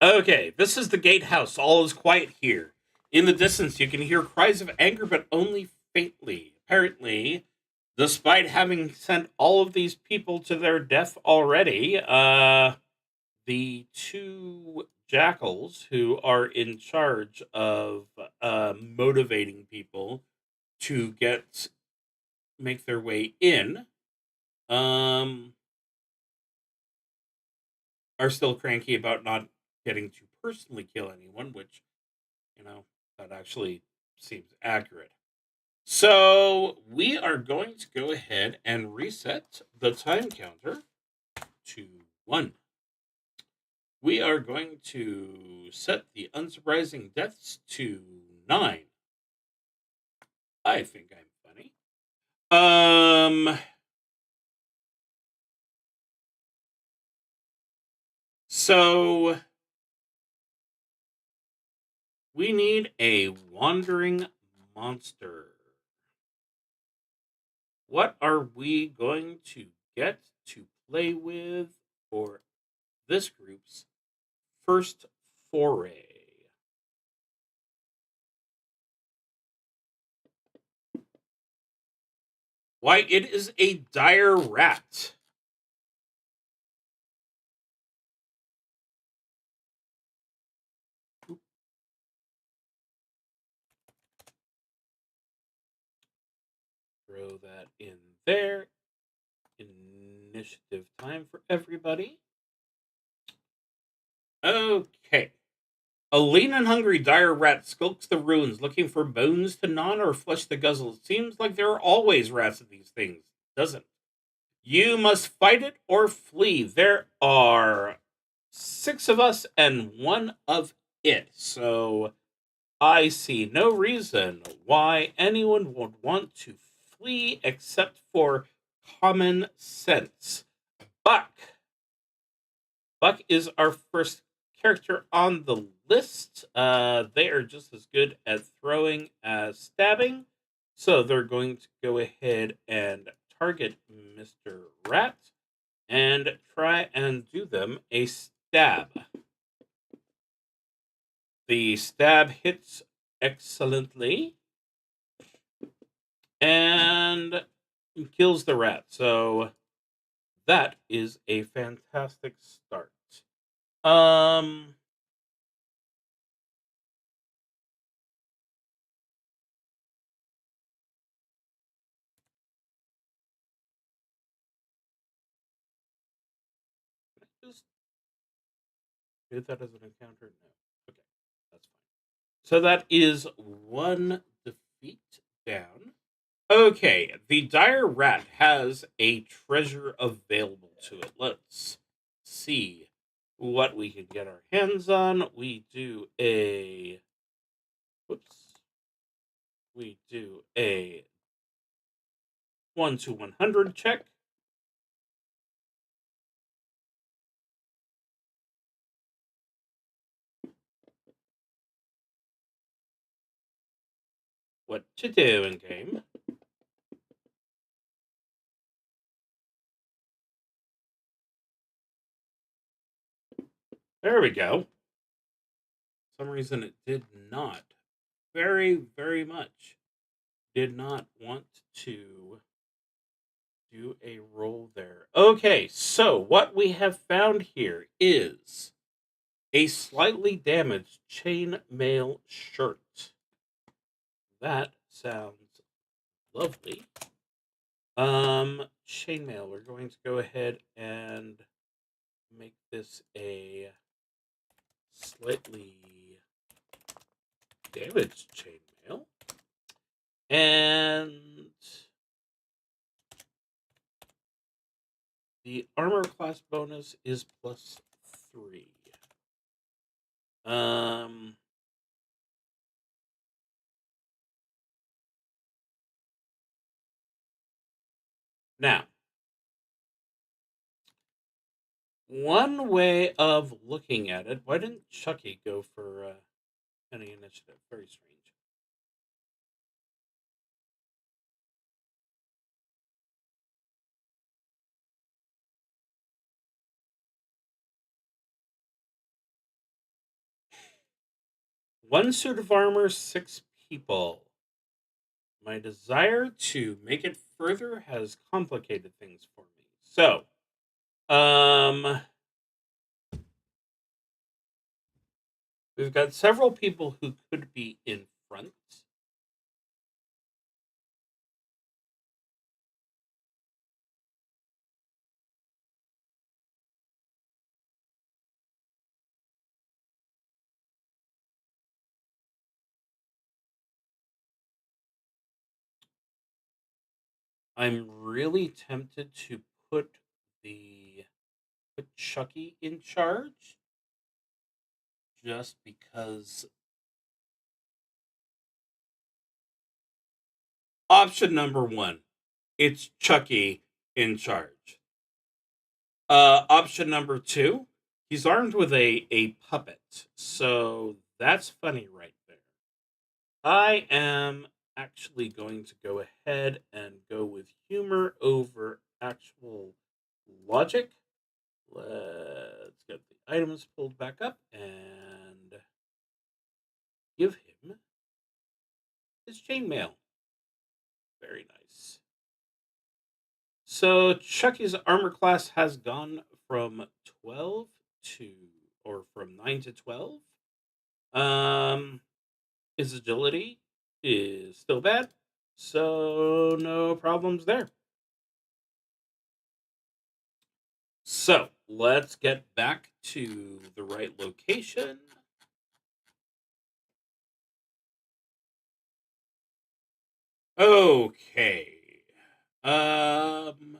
Okay, this is the gatehouse. All is quiet here. In the distance, you can hear cries of anger, but only faintly. Apparently, despite having sent all of these people to their death already, the two jackals who are in charge of motivating people to make their way in are still cranky about not getting to personally kill anyone, which, you know, that actually seems accurate. So we are going to go ahead and reset the time counter to 1. We are going to set the unsurprising deaths to 9. I think I'm funny. So we need a wandering monster. What are we going to get to play with for this group's first foray? Why, it is a dire rat. throw that in there. Initiative time for everybody. Okay. A lean and hungry dire rat skulks the ruins looking for bones to gnaw or flesh to guzzle. It seems like there are always rats in these things, doesn't it? You must fight it or flee. There are 6 of us and 1 of it. So I see no reason why anyone would want to flee except for common sense. Buck. Buck is our first character on the list. They are just as good at throwing as stabbing. So they're going to go ahead and target Mr. Rat and try and do them a stab. The stab hits excellently and kills the rat. So that is a fantastic start. Just do that as an encounter? No. Okay, that's fine. So that is 1 defeat down. Okay, the dire rat has a treasure available to it. Let's see what we can get our hands on. We do a 1 to 100 check. What to do in game? There we go. For some reason it did not. Very much did not want to do a roll there. Okay, so what we have found here is a slightly damaged chainmail shirt. That sounds lovely. Chainmail, we're going to go ahead and make this a slightly damaged chainmail. And the armor class bonus is +3. Now, one way of looking at it, why didn't Chucky go for any initiative? Very strange. One suit of armor, 6 people. My desire to make it further has complicated things for me. So, we've got several people who could be in front. I'm really tempted to put Chucky in charge just because option number 1, it's Chucky in charge. Option number 2, he's armed with a puppet. So that's funny right there. I am actually going to go ahead and go with humor over actual logic. Let's get the items pulled back up and give him his chainmail. Very nice. So Chucky's armor class has gone from 12 to, or from 9 to 12. His agility is still bad. So no problems there. So let's get back to the right location. Okay. Um,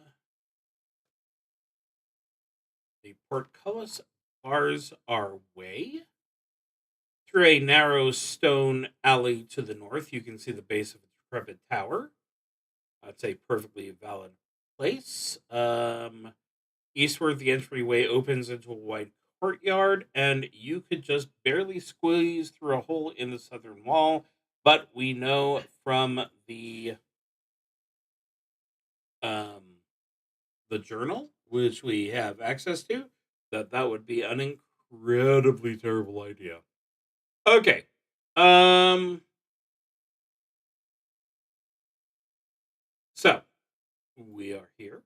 the portcullis bars our way through a narrow stone alley to the north. You can see the base of a decrepit tower. That's a perfectly valid place. Eastward, the entryway opens into a wide courtyard, and you could just barely squeeze through a hole in the southern wall. But we know from um, the journal, which we have access to, that that would be an incredibly terrible idea. Okay. Um. So we are here.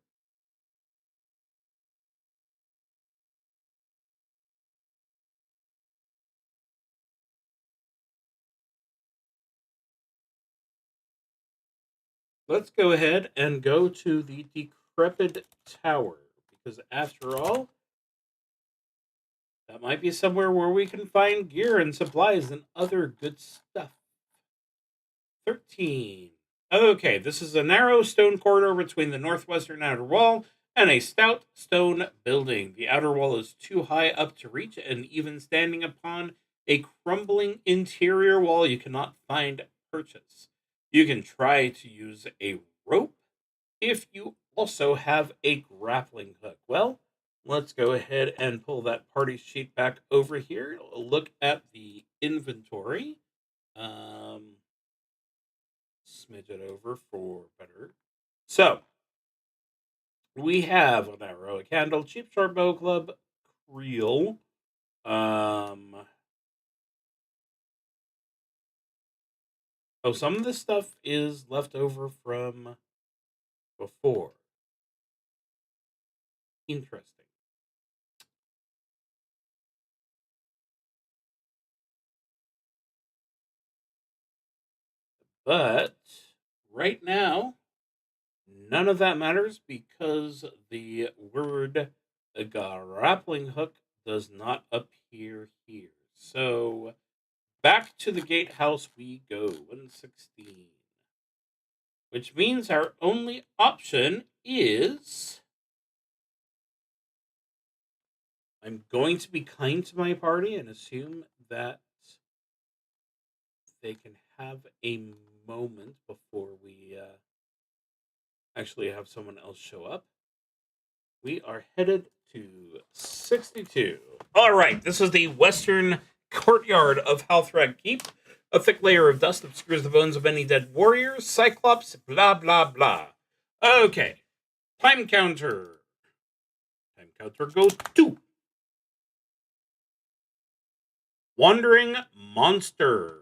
Let's go ahead and go to the decrepit tower because, after all, that might be somewhere where we can find gear and supplies and other good stuff. 13. Okay, this is a narrow stone corridor between the northwestern outer wall and a stout stone building. The outer wall is too high up to reach, and even standing upon a crumbling interior wall, you cannot find purchase. You can try to use a rope if you also have a grappling hook. Well, let's go ahead and pull that party sheet back over here. Look at the inventory. Um, Smidge it over for better. So we have an arrow, a candle, cheap short bow club, creel. Um, some of this stuff is left over from before. Interesting. But right now, none of that matters because the word grappling hook does not appear here. So back to the gatehouse we go. 116. Which means our only option is I'm going to be kind to my party and assume that they can have a moment before we actually have someone else show up. We are headed to 62. All right, this is the western courtyard of Halthrag Keep. A thick layer of dust obscures the bones of any dead warriors, cyclops, blah, blah, blah. Okay, time counter. Time counter goes 2. Wandering monster.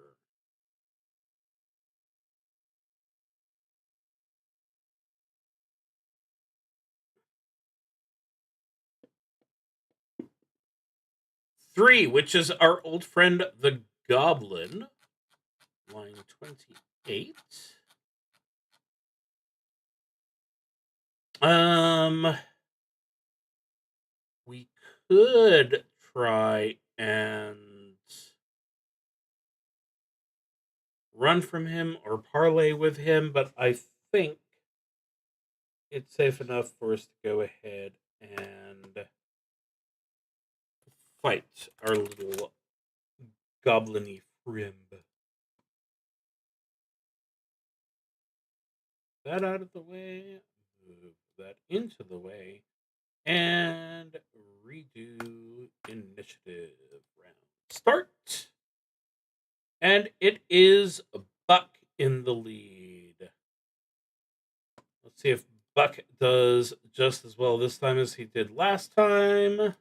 3, which is our old friend the goblin. Line 28. Um, we could try and run from him or parlay with him, but I think it's safe enough for us to go ahead and fight our little goblin-y friend. That out of the way, move that into the way, and redo initiative round. Start. And it is Buck in the lead. Let's see if Buck does just as well this time as he did last time.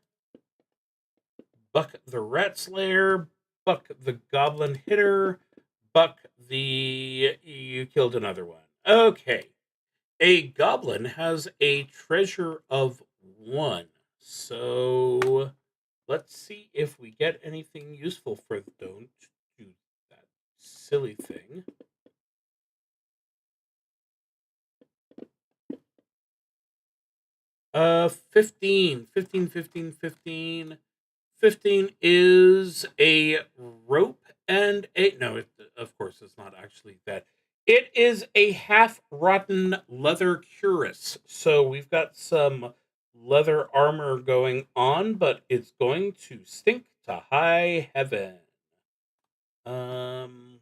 Buck the Rat Slayer, Buck the Goblin Hitter, Buck the... You killed another one. Okay. A goblin has a treasure of 1. So let's see if we get anything useful for Don't do that silly thing. 15. 15, 15, 15. 15 is a rope and a. No, of course, it's not actually that. It is a half rotten leather cuirass. So we've got some leather armor going on, but it's going to stink to high heaven. Um.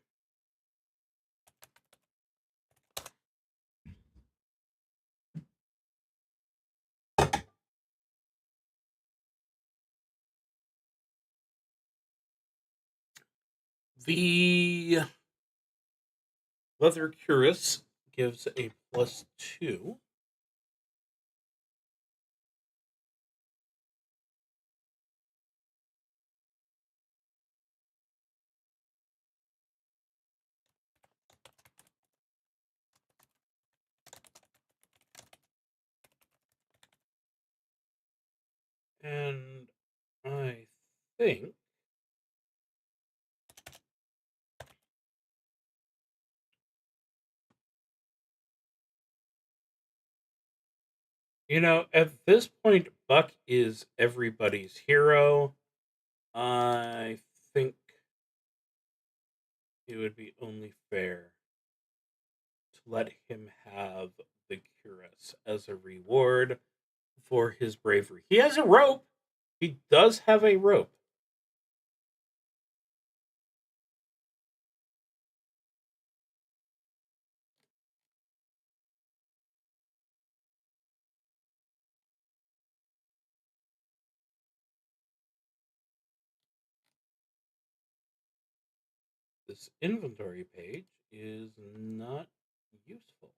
The leather cuirass gives a +2. And I think at this point, Buck is everybody's hero. I think it would be only fair to let him have the cuirass as a reward for his bravery. He has a rope. He does have a rope. This inventory page is not useful.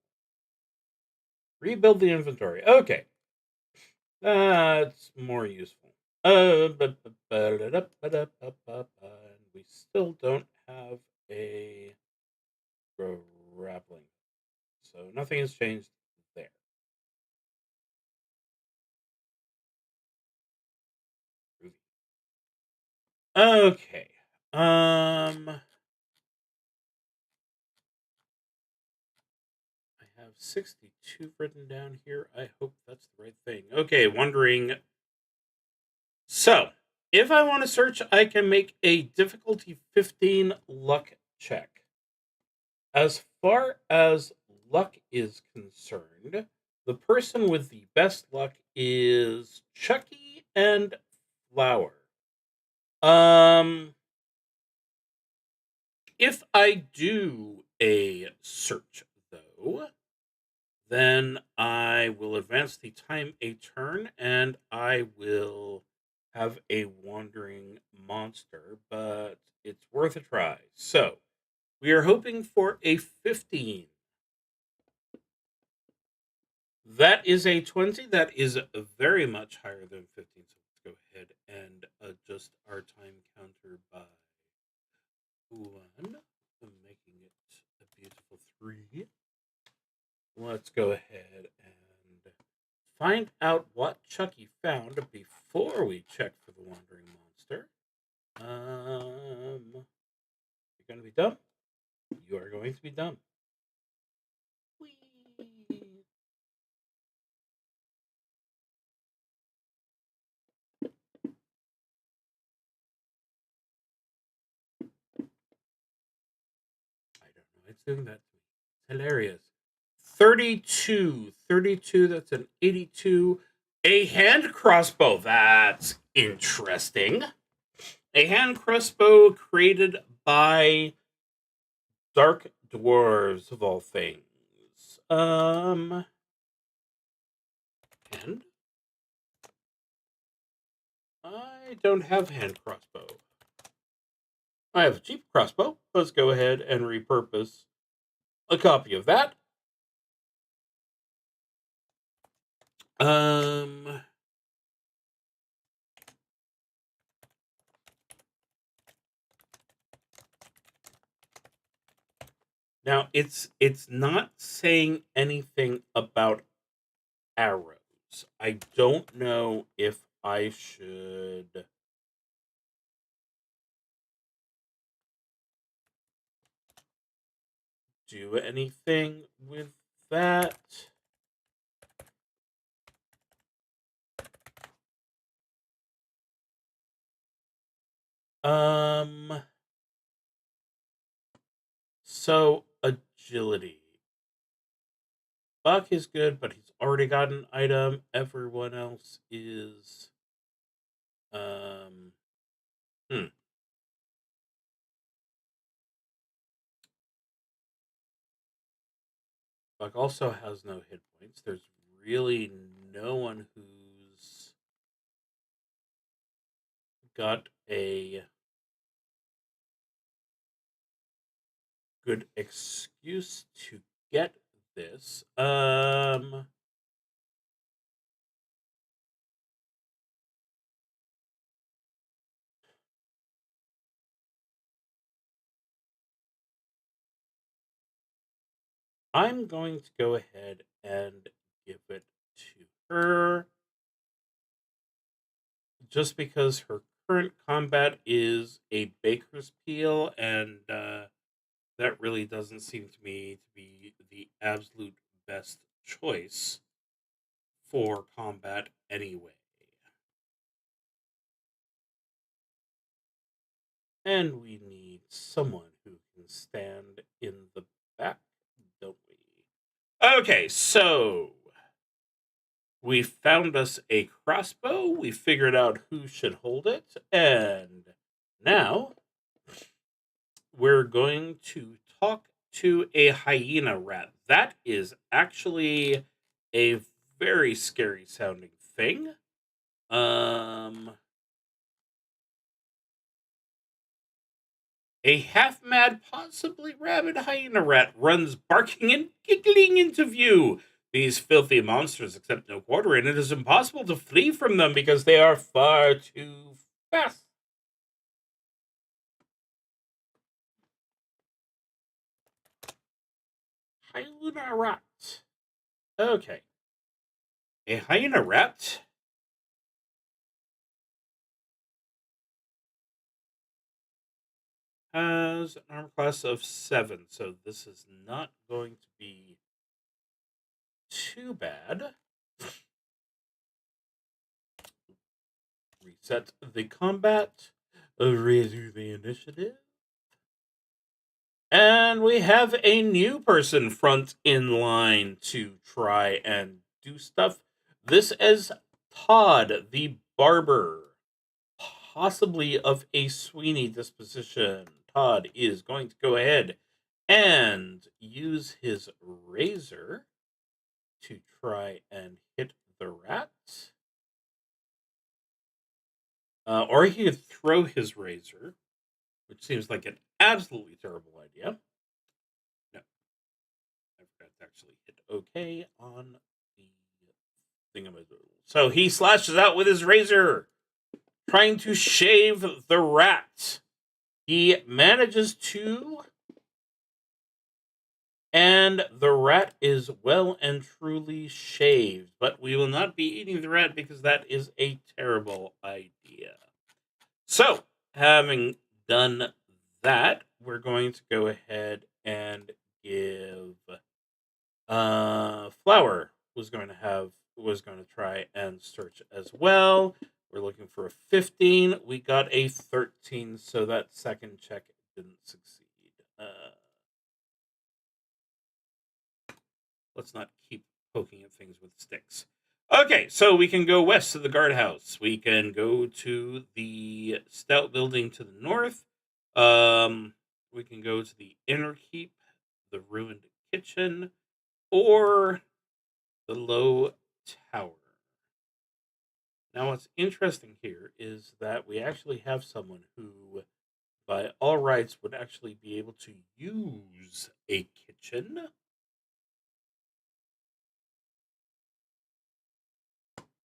Rebuild the inventory. Okay. That's more useful. And we still don't have a grappling. So nothing has changed there. Okay. I have 62 written down here. I hope that's the right thing. Okay, wondering. So, if I want to search, I can make a difficulty 15 luck check. As far as luck is concerned, the person with the best luck is Chucky and Flower. Um, if I do a search, though, then I will advance the time a turn and I will have a wandering monster, but it's worth a try. So, we are hoping for a 15. That is a 20. That is very much higher than 15. So let's go ahead and adjust our time counter by 1, making it a beautiful 3. Let's go ahead and find out what Chucky found before we check for the wandering monster. You're going to be dumb? You are going to be dumb. Whee! I don't know. It's doing that to me. It's hilarious. 32. 32, that's an 82. A hand crossbow. That's interesting. A hand crossbow created by dark dwarves of all things. And I don't have hand crossbow. I have a cheap crossbow. Let's go ahead and repurpose a copy of that. Um Now it's not saying anything about arrows. I don't know if I should do anything with that. So agility. Buck is good, but he's already got an item. Everyone else is um hmm. Buck also has no hit points. There's really no one who's got a good excuse to get this. I'm going to go ahead and give it to her just because her current combat is a baker's peel, and that really doesn't seem to me to be the absolute best choice for combat anyway. And we need someone who can stand in the back, don't we? Okay, so we found us a crossbow. We figured out who should hold it. And now we're going to talk to a hyena rat. That is actually a very scary sounding thing. A half mad, possibly rabid hyena rat runs barking and giggling into view. These filthy monsters accept no quarter, and it is impossible to flee from them because they are far too fast. Hyena rat. Okay. A hyena rat has an armor class of 7, so this is not going to be too bad. Reset the combat. Redo the initiative. And we have a new person front in line to try and do stuff. This is Todd, the barber, possibly of a Sweeney disposition. Todd is going to go ahead and use his razor to try and hit the rat. Or he could throw his razor, which seems like an absolutely terrible idea. No, I forgot to actually hit OK on the thingamadoodle. So he slashes out with his razor, trying to shave the rat. He manages to, and the rat is well and truly shaved. But we will not be eating the rat because that is a terrible idea. So, having done that, we're going to go ahead and give Flower was going to try and search as well. We're looking for a 15. We got a 13, so that second check didn't succeed. Let's not keep poking at things with sticks. Okay, so we can go west to the guardhouse. We can go to the stout building to the north. We can go to the inner keep, the ruined kitchen, or the low tower. Now, what's interesting here is that we actually have someone who, by all rights, would actually be able to use a kitchen.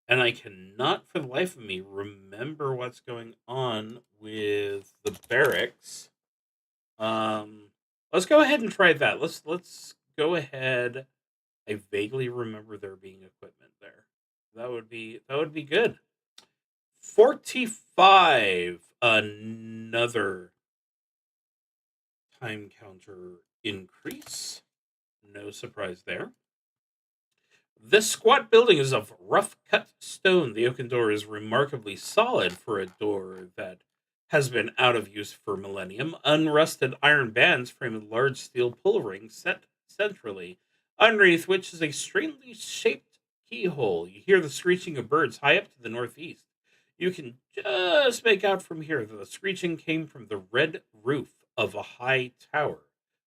And I cannot for the life of me remember what's going on with the barracks. Let's go ahead and try that. Let's go ahead. I vaguely remember there being equipment there. That would be good. 45. Another time counter increase. No surprise there. This squat building is of rough cut stone. The oaken door is remarkably solid for a door that has been out of use for millennium. Unrusted iron bands frame a large steel pull ring set centrally, underneath which is a strangely shaped keyhole. You hear the screeching of birds high up to the northeast. You can just make out from here that the screeching came from the red roof of a high tower.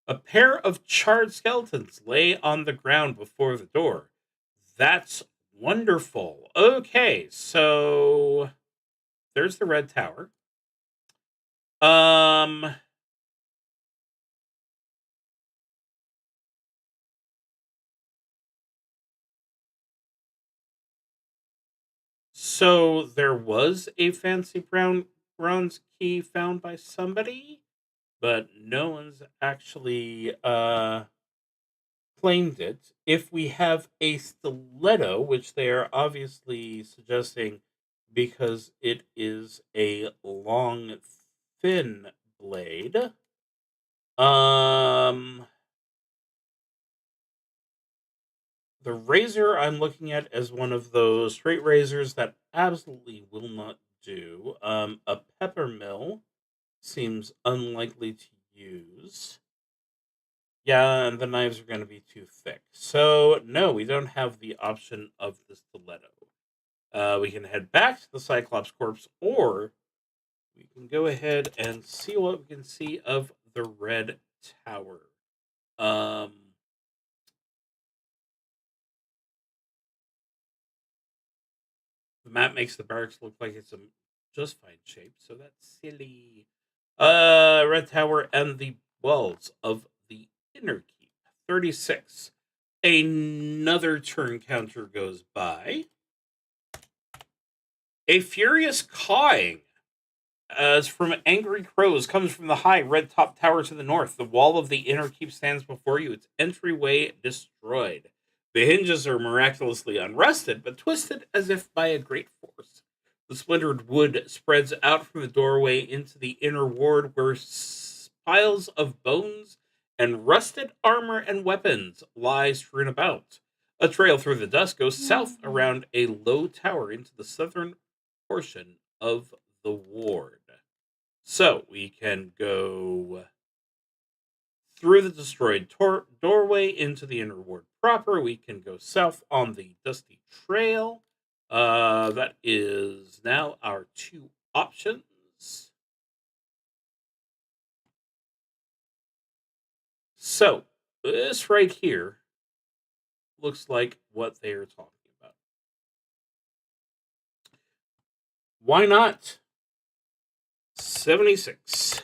A pair of charred skeletons lay on the ground before the door. That's wonderful. Okay, so there's the red tower. Um so there was a fancy brown bronze key found by somebody, but no one's actually claimed it. If we have a stiletto, which they are obviously suggesting because it is a long, thin blade. Um, the razor I'm looking at as one of those straight razors that absolutely will not do. A pepper mill seems unlikely to use. Yeah, and the knives are going to be too thick. So, no, we don't have the option of the stiletto. We can head back to the Cyclops corpse, or we can go ahead and see what we can see of the Red Tower. Um, the map makes the barracks look like it's a just fine shape, so that's silly. Red Tower and the walls of the Inner Keep. 36. Another turn counter goes by. A furious cawing as from angry crows comes from the high red top tower to the north. The wall of the inner keep stands before you, its entryway destroyed. The hinges are miraculously unrusted, but twisted as if by a great force. The splintered wood spreads out from the doorway into the inner ward, where piles of bones and rusted armor and weapons lie strewn about. A trail through the dust goes south around a low tower into the southern portion of the ward. So we can go through the destroyed doorway into the inner ward proper. We can go south on the dusty trail. That is now our two options. So this right here looks like what they are talking about. Why not? 76.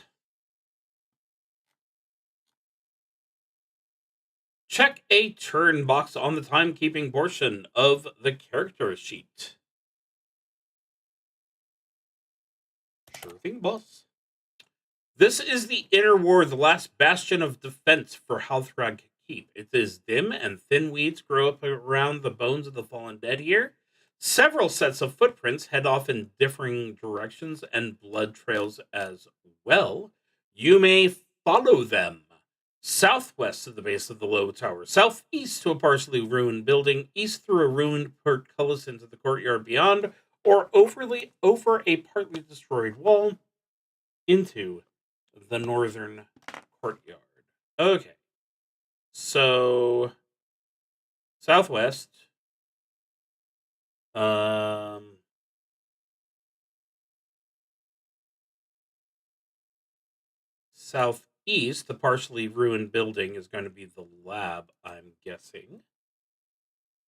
Check a turn box on the timekeeping portion of the character sheet. Sure thing, boss. This is the inner ward, the last bastion of defense for Halthrag Keep. It is dim and thin weeds grow up around the bones of the fallen dead here. Several sets of footprints head off in differing directions and blood trails as well. You may follow them southwest of the base of the low tower, southeast to a partially ruined building, east through a ruined portcullis into the courtyard beyond, or over a partly destroyed wall into the northern courtyard. Okay, so southwest, um, southeast, the partially ruined building is going to be the lab, I'm guessing.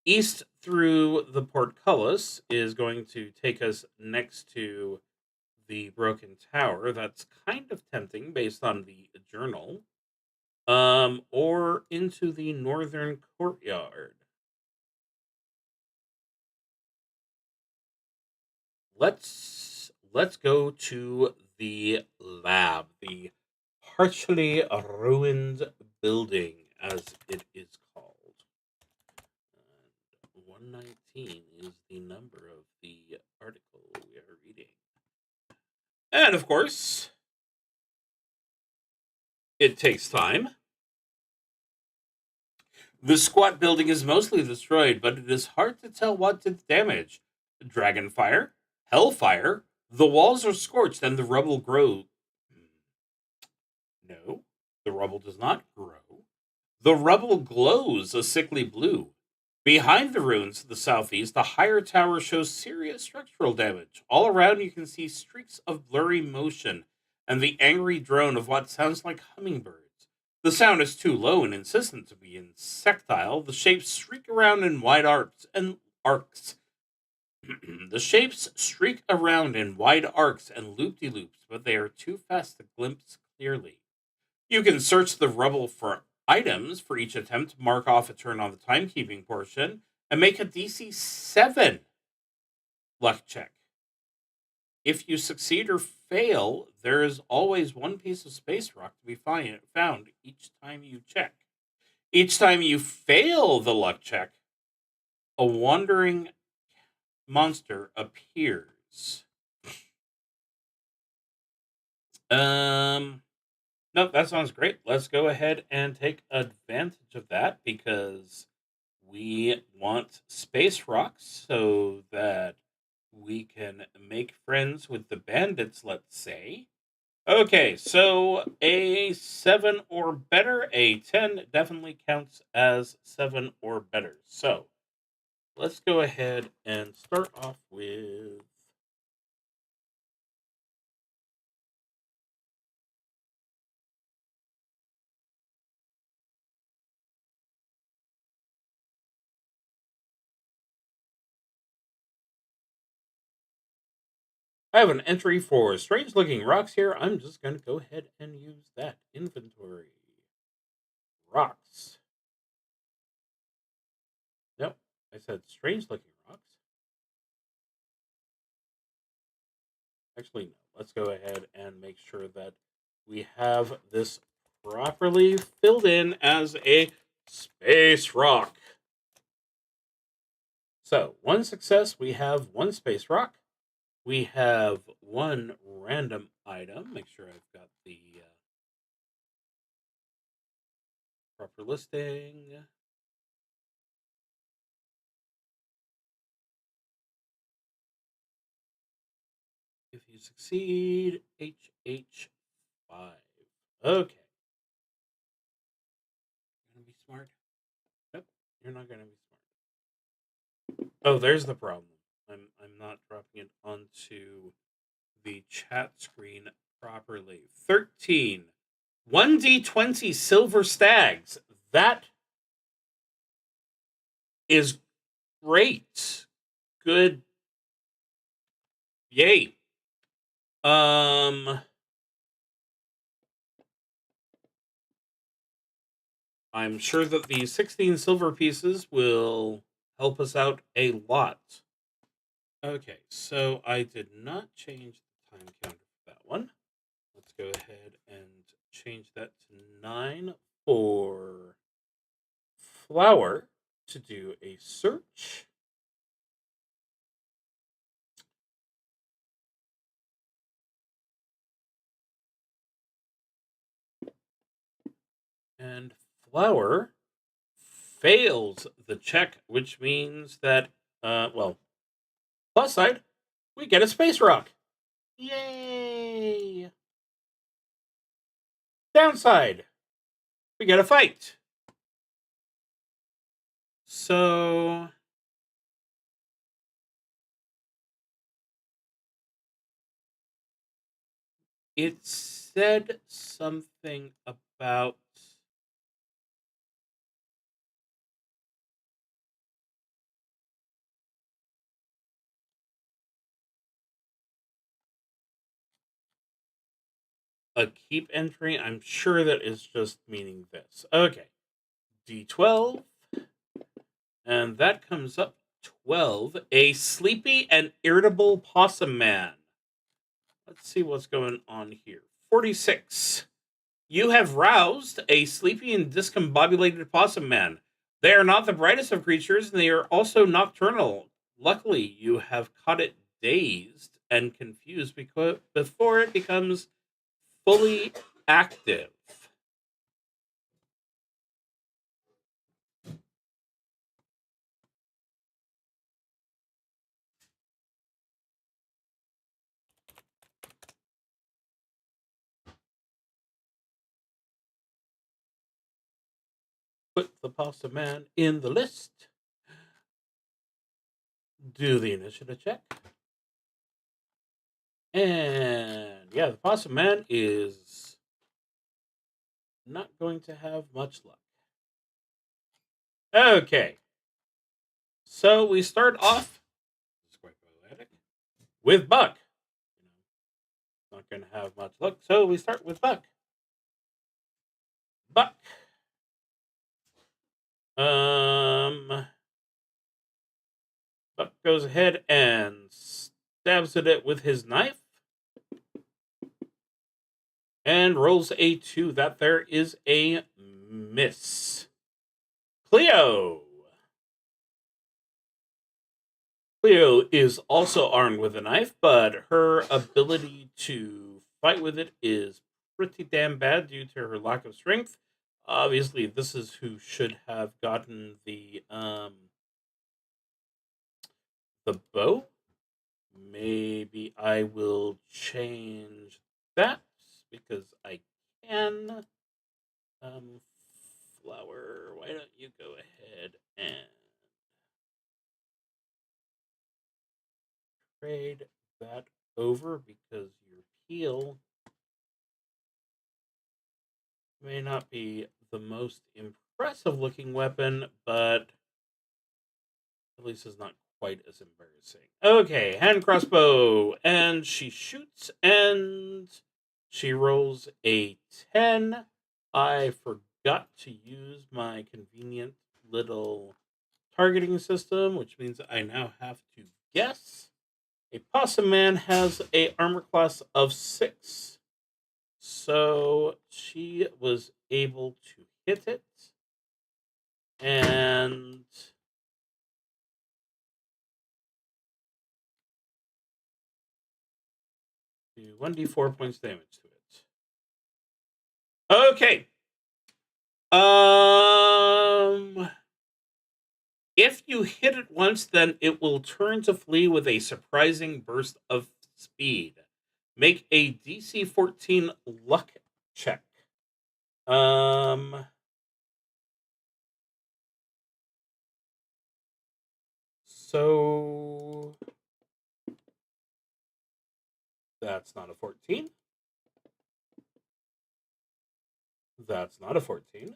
East through the portcullis is going to take us next to the broken tower. That's kind of tempting based on the journal. Or into the northern courtyard. Let's go to the lab, the partially ruined building, as it is called. And 119 is the number of the article we are reading. And of course, it takes time. The squat building is mostly destroyed, but it is hard to tell what did damage. Dragonfire, hellfire, The walls are scorched and the rubble grows. No, the rubble does not grow. The rubble glows a sickly blue. Behind the ruins to the southeast, the higher tower shows serious structural damage. All around, you can see streaks of blurry motion and the angry drone of what sounds like hummingbirds. The sound is too low and insistent to be insectile. The shapes streak around in wide arcs. The shapes streak around in wide arcs and loop-de-loops, but they are too fast to glimpse clearly. You can search the rubble for items for each attempt, mark off a turn on the timekeeping portion, and make a DC 7 luck check. If you succeed or fail, there is always one piece of space rock to be found each time you check. Each time you fail the luck check, a wandering monster appears. No, that sounds great. Let's go ahead and take advantage of that because we want space rocks so that we can make friends with the bandits, let's say. Okay, so a 7 or better, a 10 definitely counts as 7 or better. So let's go ahead and start off with I have an entry for strange looking rocks here. I'm just going to go ahead and use that. Inventory. Rocks. Nope. I said strange looking rocks. Actually, no. Let's go ahead and make sure that we have this properly filled in as a space rock. So, one success, we have one space rock. We have one random item. Make sure I've got the proper listing. If you succeed, HH5. Okay. You're gonna be smart? Nope, you're not gonna be smart. Oh, there's the problem. I'm not dropping it onto the chat screen properly. 13. 1d20 silver stags. That is great. Good. Yay. I'm sure that the 16 silver pieces will help us out a lot. Okay, so I did not change the time counter for that one. Let's go ahead and change that to 9 for flour to do a search. And flour fails the check, which means that, well, plus side, we get a space rock. Yay! Downside, we get a fight. So it said something about a keep entry. I'm sure that is just meaning this. Okay. D12. And that comes up 12. A sleepy and irritable possum man. Let's see what's going on here. 46. You have roused a sleepy and discombobulated possum man. They are not the brightest of creatures, and they are also nocturnal. Luckily, you have caught it dazed and confused before it becomes fully active. put the pasta man in the list. Do the initiative check. And yeah, the pasta man is not going to have much luck. Okay. So we start off with Buck. Not going to have much luck. So we start with Buck. Buck. Buck goes ahead and stabs at it with his knife. And rolls a 2. That there is a miss. Cleo. Cleo is also armed with a knife, but her ability to fight with it is pretty damn bad due to her lack of strength. Obviously, this is who should have gotten the bow. Maybe I will change that because I can. Flower, why don't you go ahead and trade that over because your peel may not be the most impressive looking weapon, but at least it's not quite as embarrassing. Okay, hand crossbow, and she shoots, and she rolls a 10. I forgot to use my convenient little targeting system, which means I now have to guess. A possum man has a armor class of 6. So she was able to hit it. And do 1d4 points damage to it. Okay. If you hit it once, then it will turn to flee with a surprising burst of speed. Make a DC 14 luck check. So that's not a 14. That's not a 14.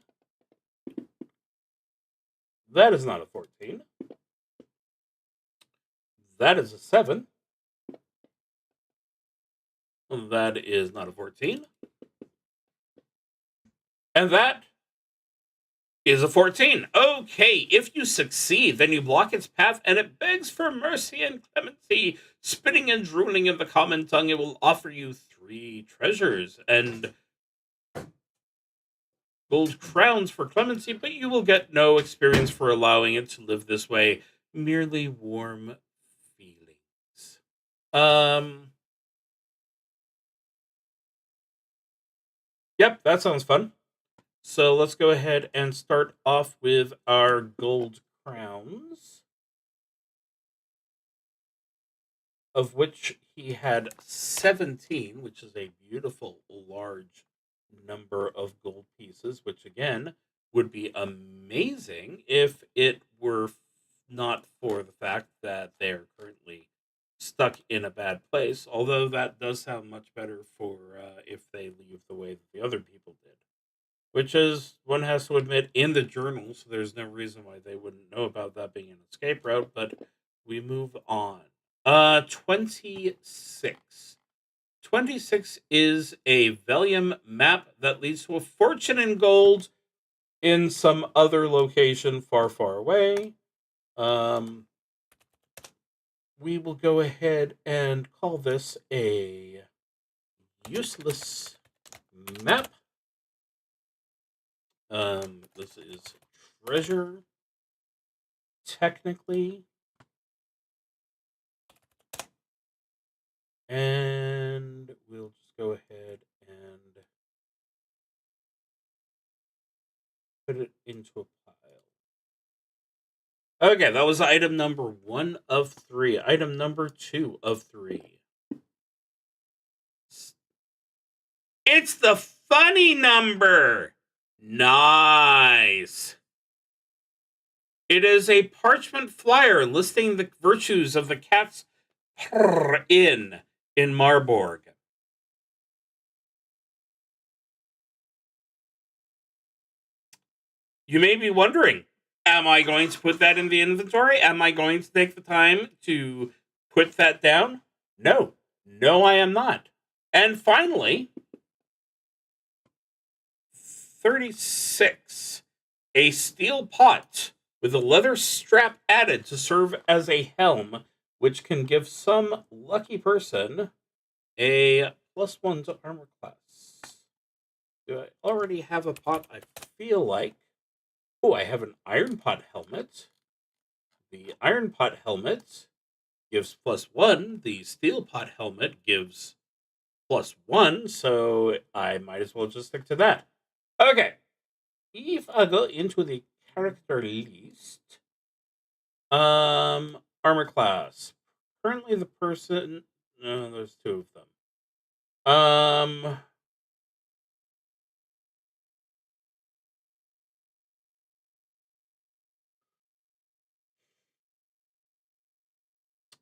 That is not a 14. That is a 7. That is not a 14. And that is a 14. Okay, if you succeed, then you block its path and it begs for mercy and clemency. Spitting and drooling in the common tongue, it will offer you 3 treasures and gold crowns for clemency, but you will get no experience for allowing it to live this way. Merely warm feelings. Yep, that sounds fun. So let's go ahead and start off with our gold crowns, of which he had 17, which is a beautiful large number of gold pieces, which again would be amazing if it were not for the fact that they're currently stuck in a bad place. Although that does sound much better for if they leave the way that the other people did. Which is, one has to admit, in the journal, so there's no reason why they wouldn't know about that being an escape route, but we move on. 26. 26 is a Velium map that leads to a fortune in gold in some other location far, far away. We will go ahead and call this a useless map. This is treasure, technically. And we'll just go ahead and put it into a pile. Okay, that was item number 1 of 3. Item number 2 of 3. It's the funny number. Nice. It is a parchment flyer listing the virtues of the cat's inn in Marburg. You may be wondering, am I going to put that in the inventory? Am I going to take the time to put that down? No. No, I am not. And finally, 36. A steel pot with a leather strap added to serve as a helm, which can give some lucky person a +1 to armor class. Do I already have a pot? I feel like. Oh, I have an iron pot helmet. The iron pot helmet gives +1. The steel pot helmet gives +1, so I might as well just stick to that. Okay. If I go into the character list, armor class. Currently, the person. No, there's two of them.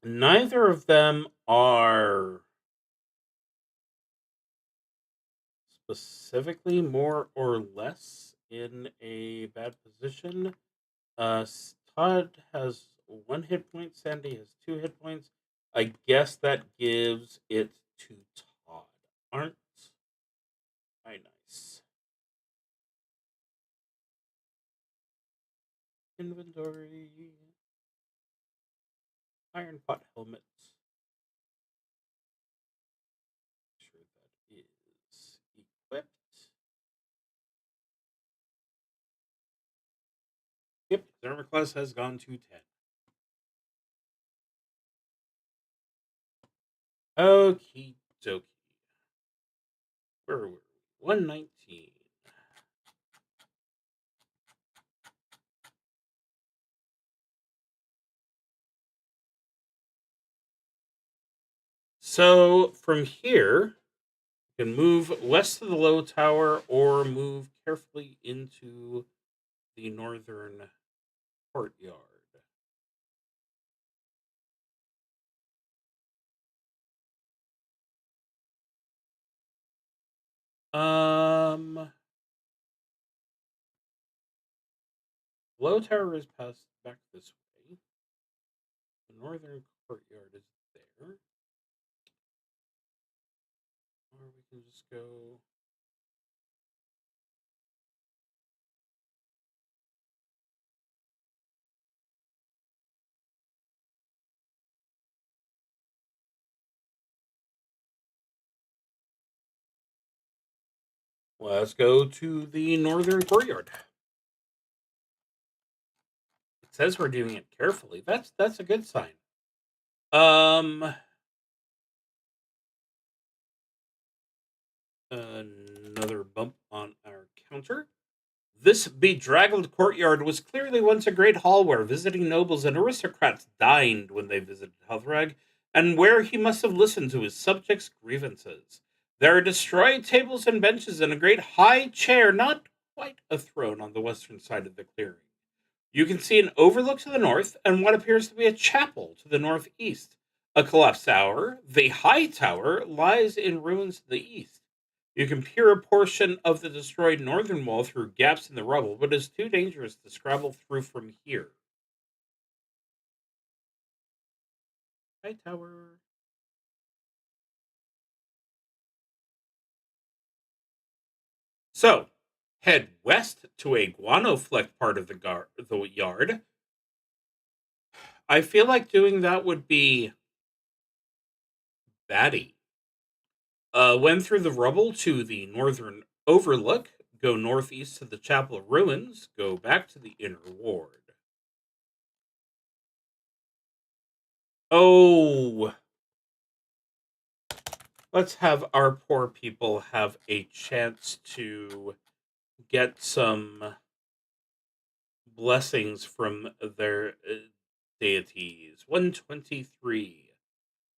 Neither of them are specifically more or less in a bad position. Todd has 1 hit point. Sandy has 2 hit points. I guess that gives it to Todd. Aren't I nice? Inventory. Iron pot helmet. Sure that is equipped. Yep, his armor class has gone to 10. Okie dokie. Where were we? 119. So from here, you can move west of the low tower or move carefully into the northern courtyard. Low tower is passed back this way. The northern courtyard is there. Or we can just go. Let's go to the northern courtyard. It says we're doing it carefully. That's a good sign. Another bump on our counter. This bedraggled courtyard was clearly once a great hall where visiting nobles and aristocrats dined when they visited Halthrag, and where he must have listened to his subjects' grievances. There are destroyed tables and benches and a great high chair, not quite a throne, on the western side of the clearing. You can see an overlook to the north and what appears to be a chapel to the northeast. A collapsed tower, the high tower, lies in ruins to the east. You can peer a portion of the destroyed northern wall through gaps in the rubble, but it's too dangerous to scrabble through from here. High tower. So, head west to a guano flecked part of the yard. I feel like doing that would be batty. Went through the rubble to the northern overlook, go northeast to the chapel ruins, go back to the inner ward. Oh, let's have our poor people have a chance to get some blessings from their deities. 123.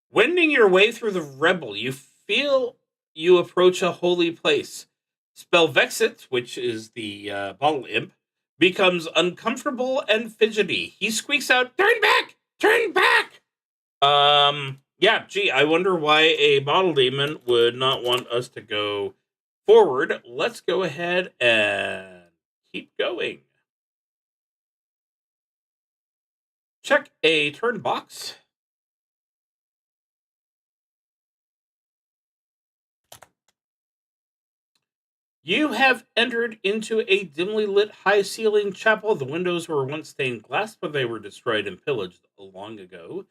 Wending your way through the rebel, you feel you approach a holy place. Spell Vexit, which is the bottle imp, becomes uncomfortable and fidgety. He squeaks out, "Turn back! Turn back!" Yeah, gee, I wonder why a bottle demon would not want us to go forward. Let's go ahead and keep going. Check a turn box. You have entered into a dimly lit, high-ceilinged chapel. The windows were once stained glass, but they were destroyed and pillaged long ago.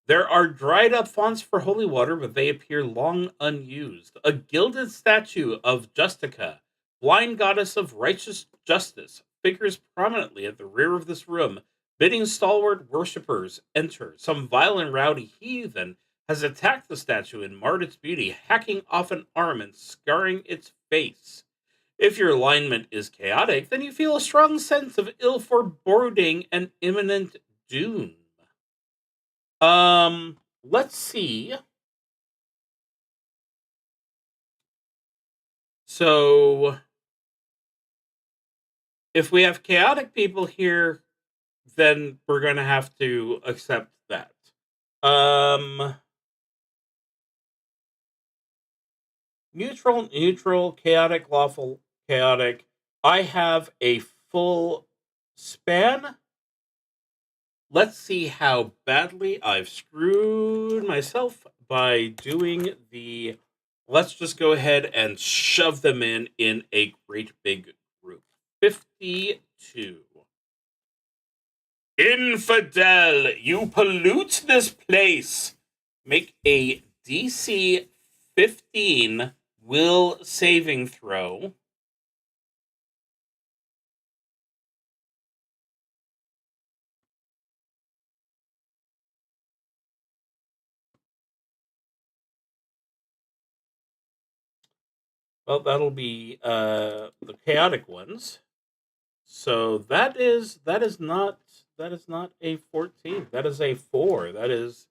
There are dried-up fonts for holy water, but they appear long unused. A gilded statue of Justica, blind goddess of righteous justice, figures prominently at the rear of this room, bidding stalwart worshippers enter. Some vile and rowdy heathen has attacked the statue and marred its beauty, hacking off an arm and scarring its face. If your alignment is chaotic, then you feel a strong sense of ill foreboding and imminent doom. Let's see. So, if we have chaotic people here, then we're going to have to accept that. Neutral, chaotic, lawful, chaotic. I have a full span. Let's see how badly I've screwed myself by doing the... Let's just go ahead and shove them in a great big group. 52. Infidel, you pollute this place. Make a DC 15 will saving throw. Well, that'll be the chaotic ones. So that is not a 14. That is a 4. That is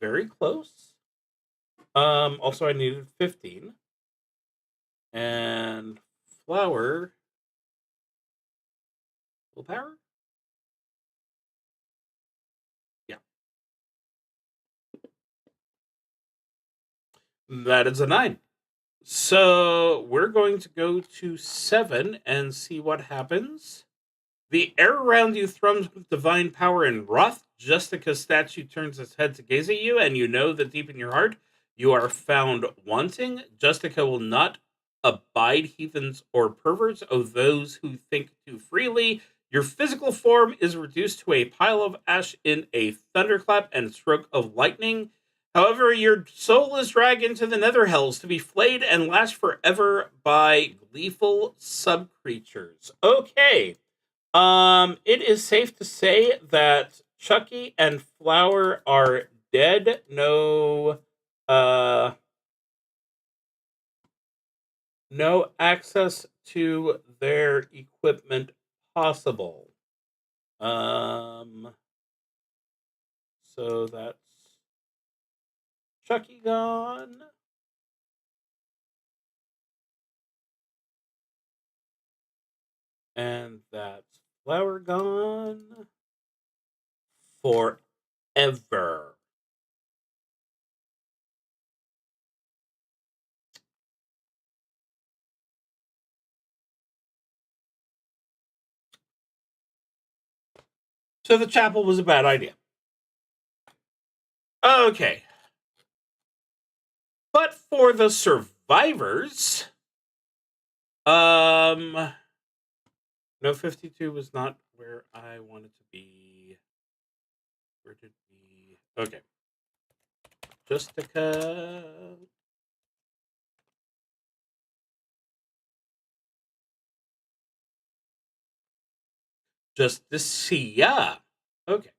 very close. Also I needed 15. And flower willpower? Yeah. That is a 9. So we're going to go to 7 and see what happens. The air around you thrums with divine power and wrath. Justica's statue turns its head to gaze at you, and you know that deep in your heart you are found wanting. Justica will not abide heathens or perverts, or those who think too freely. Your physical form is reduced to a pile of ash in a thunderclap and stroke of lightning. However, your soul is dragged into the nether hells to be flayed and lashed forever by gleeful sub-creatures. Okay. It is safe to say that Chucky and Flower are dead. No access to their equipment possible. So that's Chucky gone. And that's Flower gone. Forever. So the chapel was a bad idea. Okay. But for the survivors, no, 52 was not where I wanted to be. Where did we... Okay. Justica. Justicia. Okay.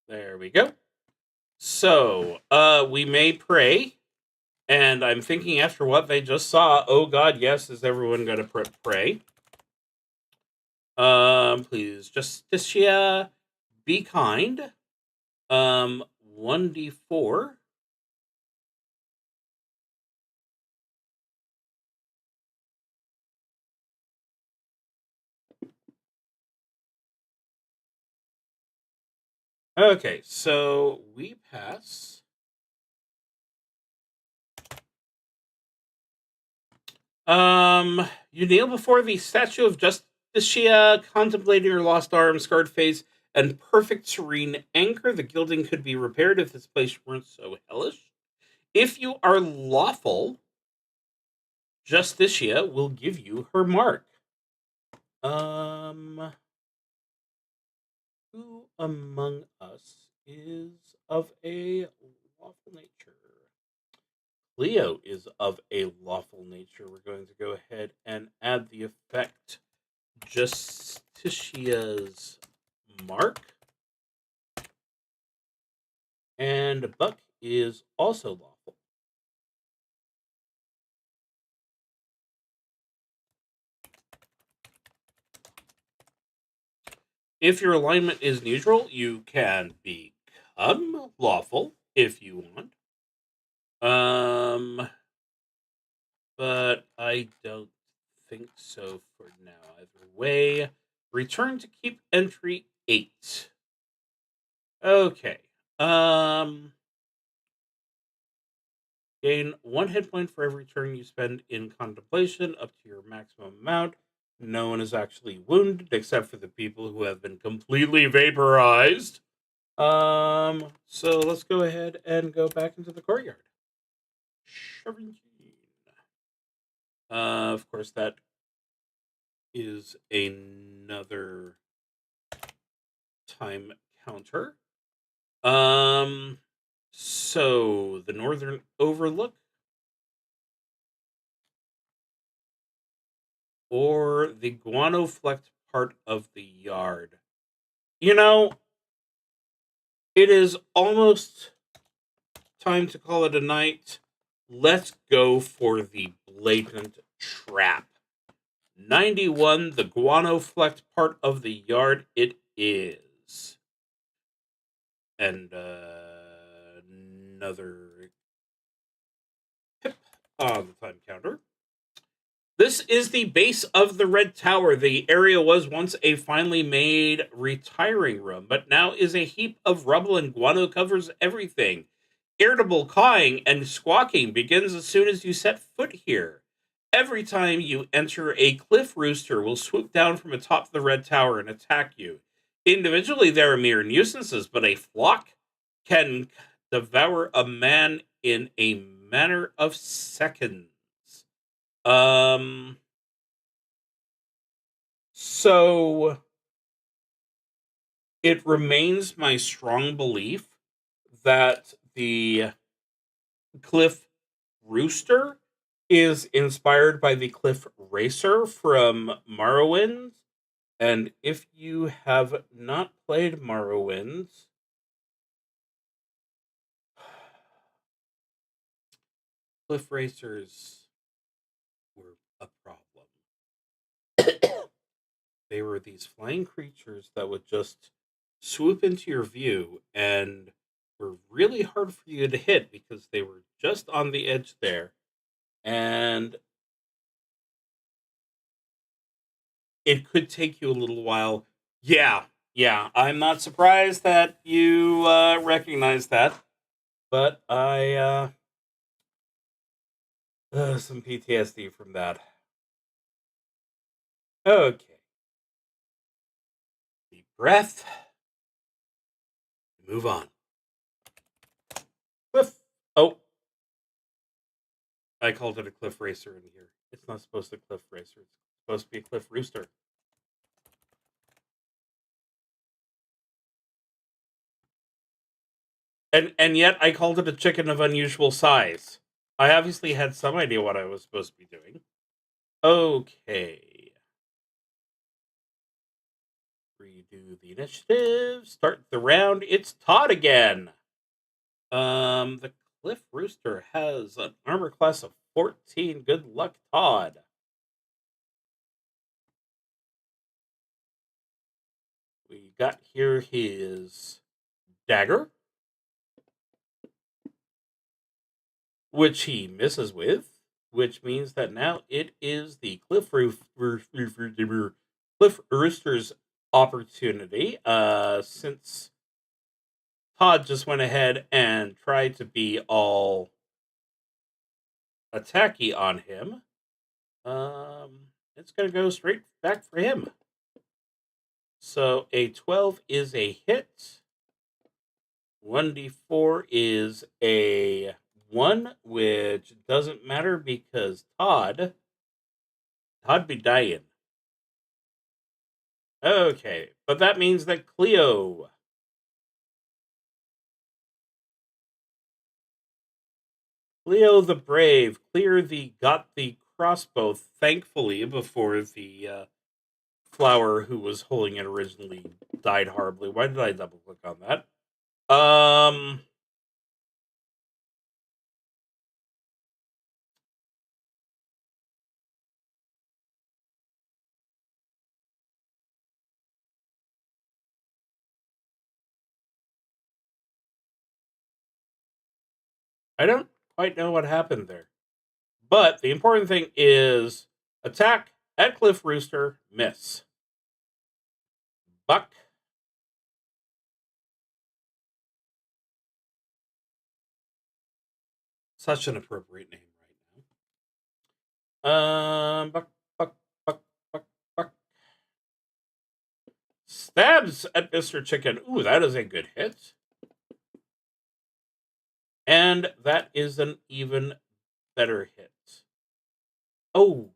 There we go. So, we may pray. And I'm thinking after what they just saw, oh God, yes, is everyone going to pray? Please, Justicia, be kind. 1d4. Okay, so we pass. You kneel before the statue of Justicia, contemplating her lost arm, scarred face, and perfect serene anger. The gilding could be repaired if this place weren't so hellish. If you are lawful, Justicia will give you her mark. Who among us is of a lawful nature? Leo is of a lawful nature. We're going to go ahead and add the effect Justicia's mark. And Buck is also lawful. If your alignment is neutral, you can become lawful if you want. But I don't think so for now. Either way, return to keep entry 8. Okay. Gain 1 hit point for every turn you spend in contemplation, up to your maximum amount. No one is actually wounded except for the people who have been completely vaporized. So let's go ahead and go back into the courtyard. 17. Of course, that is another time counter. So the Northern Overlook or the guano flecked part of the yard. You know, it is almost time to call it a night. Let's go for the blatant trap. 91, the guano flecked part of the yard it is. And another pip on the time counter. This is the base of the Red Tower. The area was once a finely made retiring room, but now is a heap of rubble, and guano covers everything. Irritable cawing and squawking begins as soon as you set foot here. Every time you enter, a cliff rooster will swoop down from atop the Red Tower and attack you. Individually, they're mere nuisances, but a flock can devour a man in a matter of seconds. So it remains my strong belief that the Cliff Rooster is inspired by the Cliff Racer from Morrowind. And if you have not played Morrowind, Cliff Racers were a problem. They were these flying creatures that would just swoop into your view and were really hard for you to hit because they were just on the edge there. And it could take you a little while. Yeah. I'm not surprised that you recognize that. But I some PTSD from that. Okay. Deep breath. Move on. Cliff. Oh, I called it a cliff racer in here. It's not supposed to be cliff racer. It's supposed to be a cliff rooster. And yet I called it a chicken of unusual size. I obviously had some idea what I was supposed to be doing. Okay. Redo the initiative. Start the round. It's Todd again. The Cliff Rooster has an armor class of 14. Good luck, Todd. We got here his dagger, which he misses with, which means that now it is the Cliff Rooster's opportunity. Since Todd just went ahead and tried to be all attacky on him, it's going to go straight back for him. So a 12 is a hit. 1d4 is a 1, which doesn't matter because Todd be dying. Okay, but that means that Cleo the Brave got the crossbow, thankfully, before the flower who was holding it originally died horribly. Why did I double click on that? I don't quite know what happened there. But the important thing is attack at Cliff Rooster, miss. Buck. Such an appropriate name right now. Buck, Buck, Buck, Buck, Buck. Stabs at Mr. Chicken. Ooh, that is a good hit. And that is an even better hit. Oh,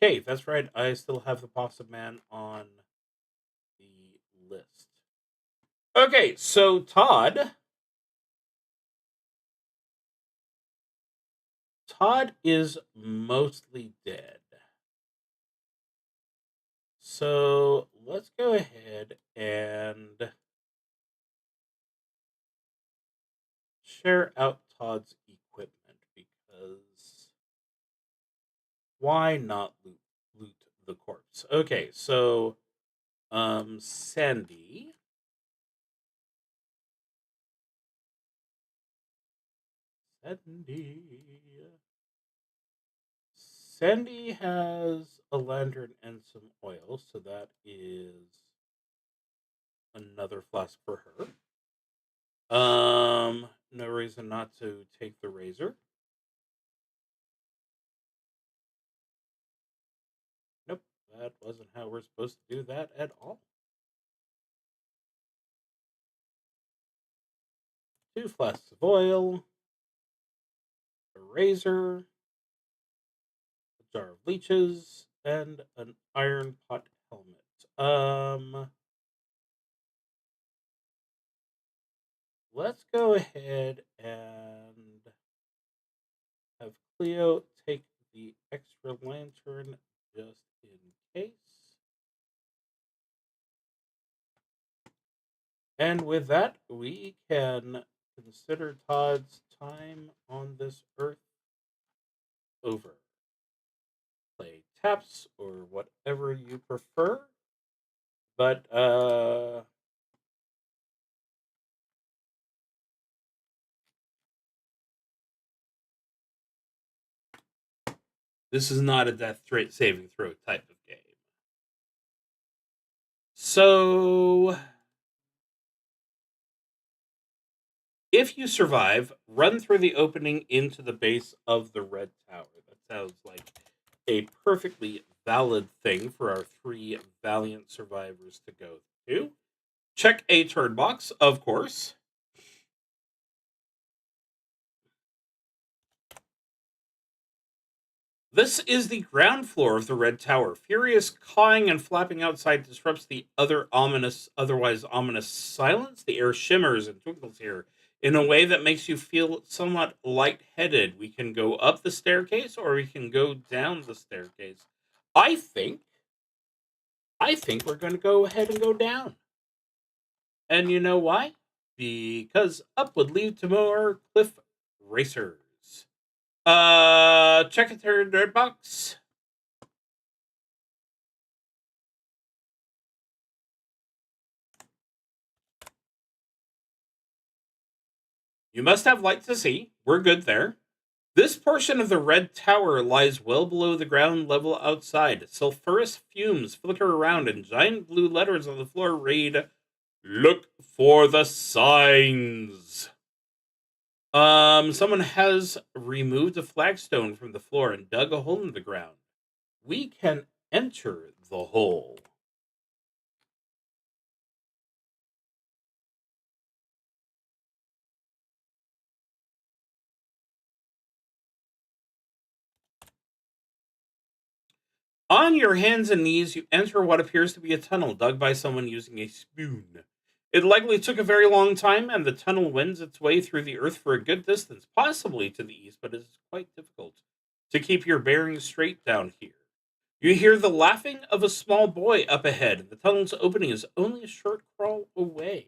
okay, that's right. I still have the Possum Man on the list. Okay, so Todd is mostly dead. So let's go ahead and share out Todd's equipment because why not loot the corpse? Okay, so Sandy. Sandy has a lantern and some oil, so that is another flask for her. No reason not to take the razor. Nope, that wasn't how we're supposed to do that at all. 2 flasks of oil, a razor, a jar of leeches, and an iron pot helmet. Let's go ahead and have Cleo take the extra lantern just in case. And with that, we can consider Todd's time on this earth over. Play taps or whatever you prefer. But this is not a death saving throw type of game. So if you survive, run through the opening into the base of the red tower. That sounds like a perfectly valid thing for our 3 valiant survivors to go to. Check a turn box, of course. This is the ground floor of the Red Tower. Furious cawing and flapping outside disrupts the otherwise ominous silence. The air shimmers and twinkles here in a way that makes you feel somewhat lightheaded. We can go up the staircase or we can go down the staircase. I think we're going to go ahead and go down. And you know why? Because up would lead to more cliff racers. Check it through dirt box. You must have light to see. We're good there. This portion of the red tower lies well below the ground level outside. Sulfurous fumes flicker around, and giant blue letters on the floor read, "Look for the signs." Someone has removed a flagstone from the floor and dug a hole in the ground. We can enter the hole. On your hands and knees, you enter what appears to be a tunnel dug by someone using a spoon. It likely took a very long time, and the tunnel wends its way through the earth for a good distance, possibly to the east, but it is quite difficult to keep your bearings straight down here. You hear the laughing of a small boy up ahead, and the tunnel's opening is only a short crawl away.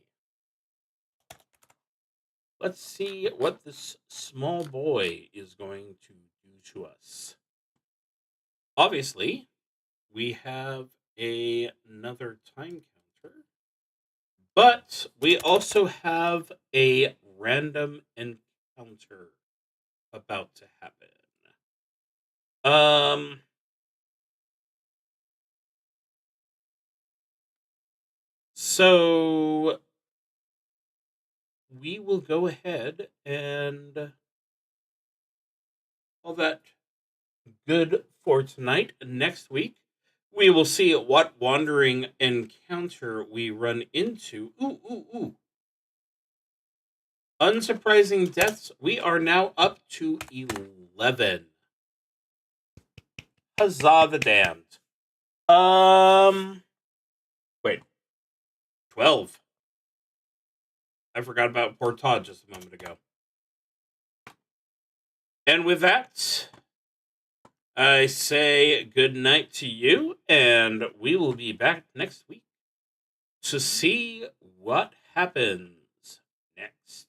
Let's see what this small boy is going to do to us. Obviously, we have another time counter, but we also have a random encounter about to happen. Um, so we will go ahead and call that good for tonight. Next week, we will see what wandering encounter we run into. Ooh, ooh, ooh. Unsurprising deaths. We are now up to 11. Huzzah the damned. Wait. 12. I forgot about poor Todd just a moment ago. And with that, I say good night to you, and we will be back next week to see what happens next.